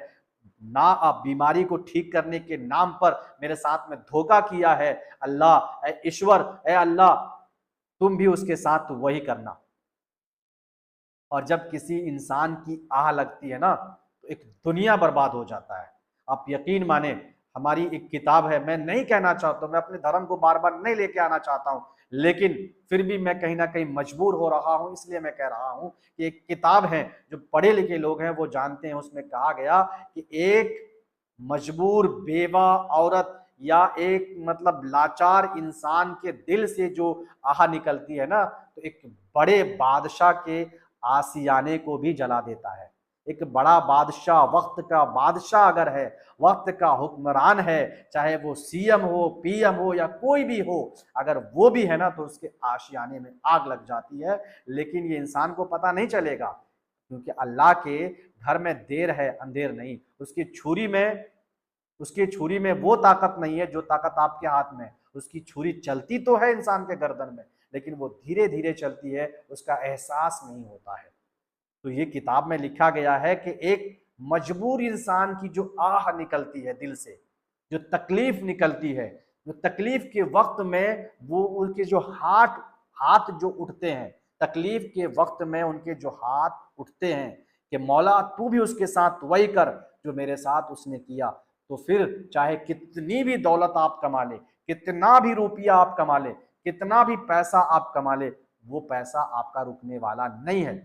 ना आप बीमारी को ठीक करने के नाम पर मेरे साथ में धोखा किया है, अल्लाह ए ईश्वर, ए अल्लाह तुम भी उसके साथ वही करना। और जब किसी इंसान की आह लगती है ना, तो एक दुनिया बर्बाद हो जाता है। आप यकीन माने, हमारी एक किताब है, मैं नहीं कहना चाहता हूं, मैं अपने धर्म को बार बार नहीं लेके आना चाहता हूं, लेकिन फिर भी मैं कहीं ना कहीं मजबूर हो रहा हूं, इसलिए मैं कह रहा हूं कि एक किताब है, जो पढ़े लिखे लोग हैं वो जानते हैं, उसमें कहा गया कि एक मजबूर बेवा औरत या एक मतलब लाचार इंसान के दिल से जो आह निकलती है ना, तो एक बड़े बादशाह के आसियाने को भी जला देता है। एक बड़ा बादशाह, वक्त का बादशाह अगर है, वक्त का हुक्मरान है, चाहे वो सीएम हो, पीएम हो या कोई भी हो, अगर वो भी है ना, तो उसके आशियाने में आग लग जाती है। लेकिन ये इंसान को पता नहीं चलेगा, क्योंकि अल्लाह के घर में देर है अंधेर नहीं। उसकी छुरी में वो ताकत नहीं है जो ताकत आपके हाथ में। उसकी छुरी चलती तो है इंसान के गर्दन में, लेकिन वो धीरे धीरे चलती है, उसका एहसास नहीं होता है। तो ये किताब में लिखा गया है कि एक मजबूर इंसान की जो आह निकलती है दिल से, जो तकलीफ निकलती है, जो तकलीफ के वक्त में वो उनके जो हाथ हाथ जो उठते हैं, तकलीफ के वक्त में उनके जो हाथ उठते हैं कि मौला तू भी उसके साथ वही कर जो मेरे साथ उसने किया। तो फिर चाहे कितनी भी दौलत आप कमा ले, कितना भी रुपया आप कमा ले, कितना भी पैसा आप कमा ले, वो पैसा आपका रुकने वाला नहीं है,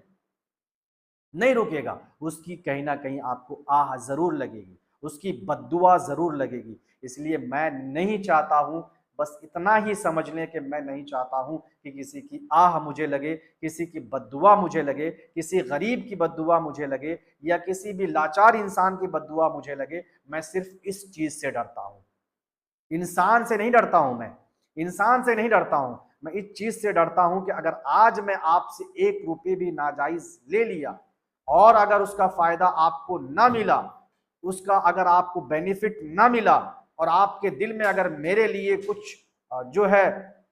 नहीं रुकेगा। उसकी कहीं ना कहीं आपको आह जरूर लगेगी, उसकी बद्दुआ जरूर लगेगी। इसलिए मैं नहीं चाहता हूं, बस इतना ही समझ लें कि मैं नहीं चाहता हूं कि किसी की आह मुझे लगे, किसी की बद्दुआ मुझे लगे, किसी गरीब की बद्दुआ मुझे लगे, या किसी भी लाचार इंसान की बद्दुआ मुझे लगे। मैं सिर्फ इस चीज से डरता हूं, इंसान से नहीं डरता हूं। मैं इंसान से नहीं डरता हूं, मैं इस चीज से डरता हूं कि अगर आज मैं आपसे 1 रुपये भी नाजायज ले लिया और अगर उसका फायदा आपको ना मिला, उसका अगर आपको बेनिफिट ना मिला, और आपके दिल में अगर मेरे लिए कुछ जो है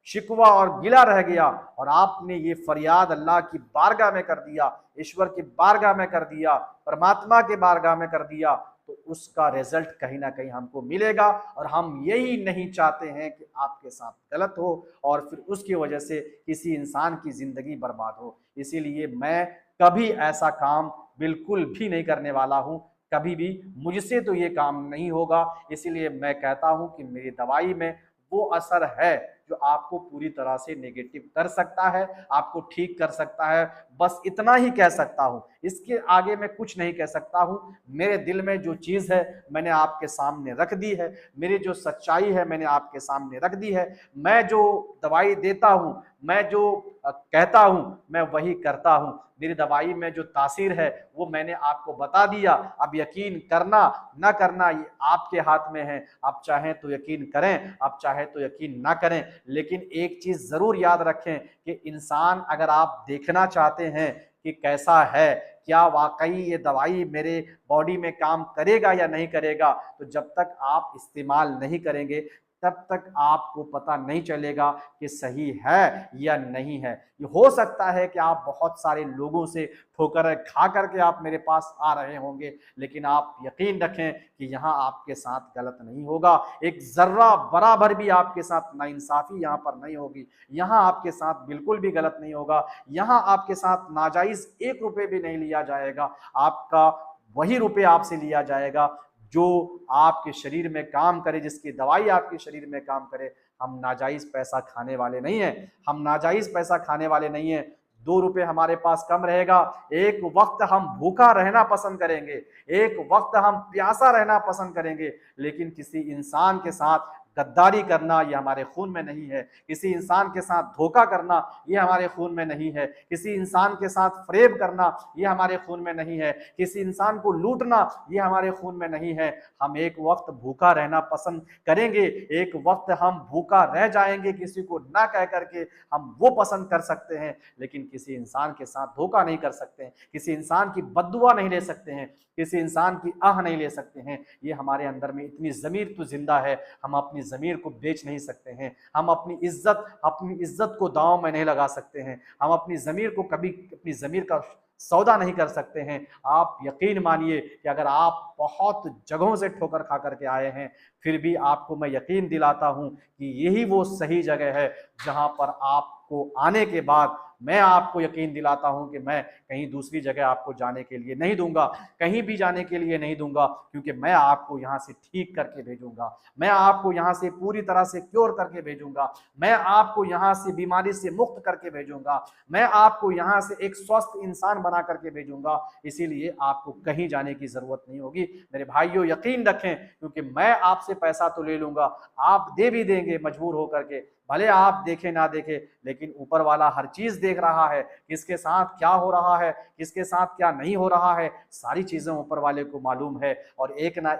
शिकवा और गिला रह गया, और आपने ये फरियाद अल्लाह की बारगाह में कर दिया, ईश्वर की बारगाह में कर दिया, परमात्मा के बारगाह में कर दिया, तो उसका रिजल्ट कहीं ना कहीं हमको मिलेगा। और हम यही नहीं चाहते हैं कि आपके साथ गलत हो और फिर उसकी वजह से किसी इंसान की जिंदगी बर्बाद हो। इसीलिए मैं कभी ऐसा काम बिल्कुल भी नहीं करने वाला हूं, कभी भी मुझसे तो ये काम नहीं होगा। इसीलिए मैं कहता हूं कि मेरी दवाई में वो असर है जो आपको पूरी तरह से नेगेटिव कर सकता है, आपको ठीक कर सकता है। बस इतना ही कह सकता हूं, इसके आगे मैं कुछ नहीं कह सकता हूं। मेरे दिल में जो चीज है मैंने आपके सामने रख दी है, मेरी जो सच्चाई है मैंने आपके सामने रख दी है। मैं जो दवाई देता हूं, मैं जो कहता हूं, मैं वही करता हूं। मेरी दवाई में जो तासीर है वो मैंने आपको बता दिया। अब यकीन करना ना करना ये आपके हाथ में है। आप चाहें तो यकीन करें, आप चाहें तो यकीन ना करें, लेकिन एक चीज जरूर याद रखें कि इंसान अगर आप देखना चाहते हैं कि कैसा है, क्या वाकई ये दवाई मेरे बॉडी में काम करेगा या नहीं करेगा, तो जब तक आप इस्तेमाल नहीं करेंगे तब तक आपको पता नहीं चलेगा कि सही है या नहीं है। ये हो सकता है कि आप बहुत सारे लोगों से ठोकर खा करके आप मेरे पास आ रहे होंगे, लेकिन आप यकीन रखें कि यहाँ आपके साथ गलत नहीं होगा। एक जर्रा बराबर भी आपके साथ नाइंसाफी यहाँ पर नहीं होगी। यहाँ आपके साथ बिल्कुल भी गलत नहीं होगा। यहाँ आपके साथ नाजायज 1 रुपये भी नहीं लिया जाएगा। आपका वही रुपये आपसे लिया जाएगा जो आपके शरीर में काम करे, जिसकी दवाई आपके शरीर में काम करे। हम नाजायज पैसा खाने वाले नहीं हैं, हम नाजायज पैसा खाने वाले नहीं हैं। 2 रुपये हमारे पास कम रहेगा, एक वक्त हम भूखा रहना पसंद करेंगे, एक वक्त हम प्यासा रहना पसंद करेंगे, लेकिन किसी इंसान के साथ गद्दारी करना ये हमारे खून में नहीं है, किसी इंसान के साथ धोखा करना ये हमारे खून में नहीं है, किसी इंसान के साथ फरेब करना ये हमारे खून में नहीं है, किसी इंसान को लूटना ये हमारे खून में नहीं है। हम एक वक्त भूखा रहना पसंद करेंगे, एक वक्त हम भूखा रह जाएंगे किसी को ना कह करके, हम वो पसंद कर सकते हैं, लेकिन किसी इंसान के साथ धोखा नहीं कर सकते हैं, किसी इंसान की बद्दुआ नहीं ले सकते हैं, किसी इंसान की आह नहीं ले सकते हैं। ये हमारे अंदर में इतनी ज़मीर तो जिंदा है, हम अपनी ज़मीर को बेच नहीं सकते हैं, हम अपनी इज्जत को दांव में नहीं लगा सकते हैं, हम अपनी ज़मीर को कभी अपनी ज़मीर का सौदा नहीं कर सकते हैं। आप यकीन मानिए कि अगर आप बहुत जगहों से ठोकर खा करके आए हैं, फिर भी आपको मैं यकीन दिलाता हूं कि यही वो सही जगह है जहां पर आपको आने के बाद मैं आपको यकीन दिलाता हूं कि मैं कहीं दूसरी जगह आपको जाने के लिए नहीं दूंगा, कहीं भी जाने के लिए नहीं दूंगा, क्योंकि मैं आपको यहां से ठीक करके भेजूंगा, मैं आपको यहां से पूरी तरह से क्योर करके भेजूंगा, मैं आपको यहां से बीमारी से मुक्त करके भेजूंगा, मैं आपको यहां से एक स्वस्थ इंसान बना करके भेजूंगा। इसीलिए आपको कहीं जाने की जरूरत नहीं होगी मेरे भाइयों, यकीन रखें, क्योंकि मैं आपसे पैसा तो ले लूंगा, आप दे भी देंगे मजबूर होकर के, भले आप देखें ना देखें, लेकिन ऊपर वाला हर चीज देख रहा है, किसके साथ क्या हो रहा है, किसके साथ क्या नहीं हो रहा है, सारी चीजें ऊपर वाले को मालूम है, और एक ना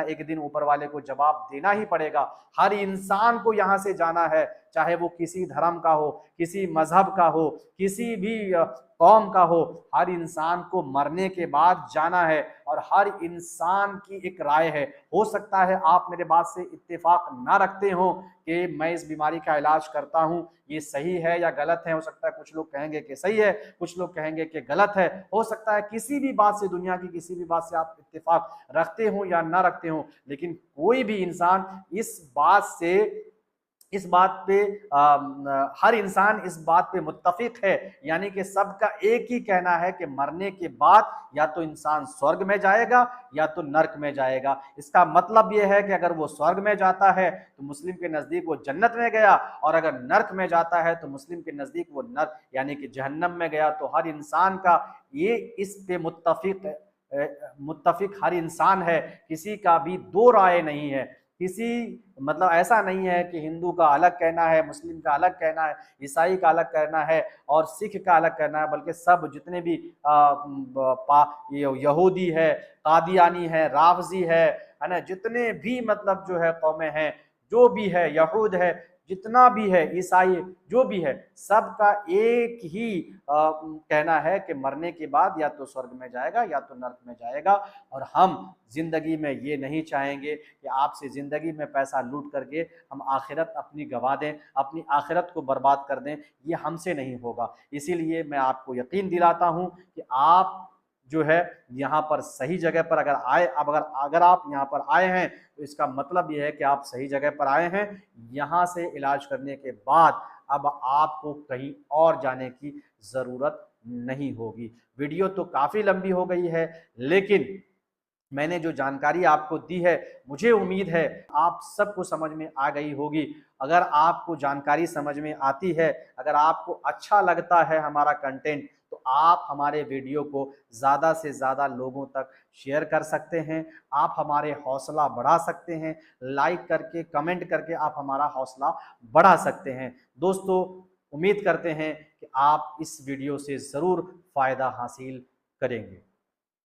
एक दिन ऊपर वाले को जवाब देना ही पड़ेगा। हर इंसान को यहाँ से जाना है, चाहे वो किसी धर्म का हो, किसी मजहब का हो, किसी भी कौम का हो, हर इंसान को मरने के बाद जाना है, और हर इंसान की एक राय है। हो सकता है आप मेरे बात से इत्तेफाक ना रखते हो कि मैं इस बीमारी का इलाज करता हूं, ये सही है या गलत है, हो सकता है कुछ लोग कहेंगे कि सही है, कुछ लोग कहेंगे कि गलत है, हो सकता है किसी भी बात से, दुनिया की किसी भी बात से आप इत्तेफाक रखते हो या ना रखते हो, लेकिन कोई भी इंसान इस बात पे हर इंसान इस बात पे मुत्तफिक है, यानी कि सबका एक ही कहना है कि मरने के बाद या तो इंसान स्वर्ग में जाएगा या तो नर्क में जाएगा। इसका मतलब यह है कि अगर वो स्वर्ग में जाता है तो मुस्लिम के नजदीक वो जन्नत में गया, और अगर नर्क में जाता है तो मुस्लिम के नजदीक वो नर्क यानी कि जहन्नम में गया। तो हर इंसान का ये इस पे मुत्तफिक हर इंसान है, किसी का भी दो राय नहीं है, किसी मतलब ऐसा नहीं है कि हिंदू का अलग कहना है, मुस्लिम का अलग कहना है, ईसाई का अलग कहना है और सिख का अलग कहना है, बल्कि सब जितने भी यहूदी है, कादियानी है, राफजी है ना, जितने भी मतलब जो है कौमें हैं, जो भी है, यहूद है, जितना भी है, ईसाई जो भी है, सबका एक ही कहना है कि मरने के बाद या तो स्वर्ग में जाएगा या तो नर्क में जाएगा। और हम जिंदगी में ये नहीं चाहेंगे कि आपसे जिंदगी में पैसा लूट करके हम आखिरत अपनी गंवा दें, अपनी आखिरत को बर्बाद कर दें, ये हमसे नहीं होगा। इसीलिए मैं आपको यकीन दिलाता हूं कि आप जो है यहाँ पर सही जगह पर अगर आए, अब अगर आप यहाँ पर आए हैं तो इसका मतलब यह है कि आप सही जगह पर आए हैं। यहाँ से इलाज करने के बाद अब आपको कहीं और जाने की ज़रूरत नहीं होगी। वीडियो तो काफ़ी लंबी हो गई है, लेकिन मैंने जो जानकारी आपको दी है, मुझे उम्मीद है आप सबको समझ में आ गई होगी। अगर आपको जानकारी समझ में आती है, अगर आपको अच्छा लगता है हमारा कंटेंट, तो आप हमारे वीडियो को ज़्यादा से ज़्यादा लोगों तक शेयर कर सकते हैं, आप हमारे हौसला बढ़ा सकते हैं, लाइक करके, कमेंट करके आप हमारा हौसला बढ़ा सकते हैं। दोस्तों, उम्मीद करते हैं कि आप इस वीडियो से ज़रूर फ़ायदा हासिल करेंगे।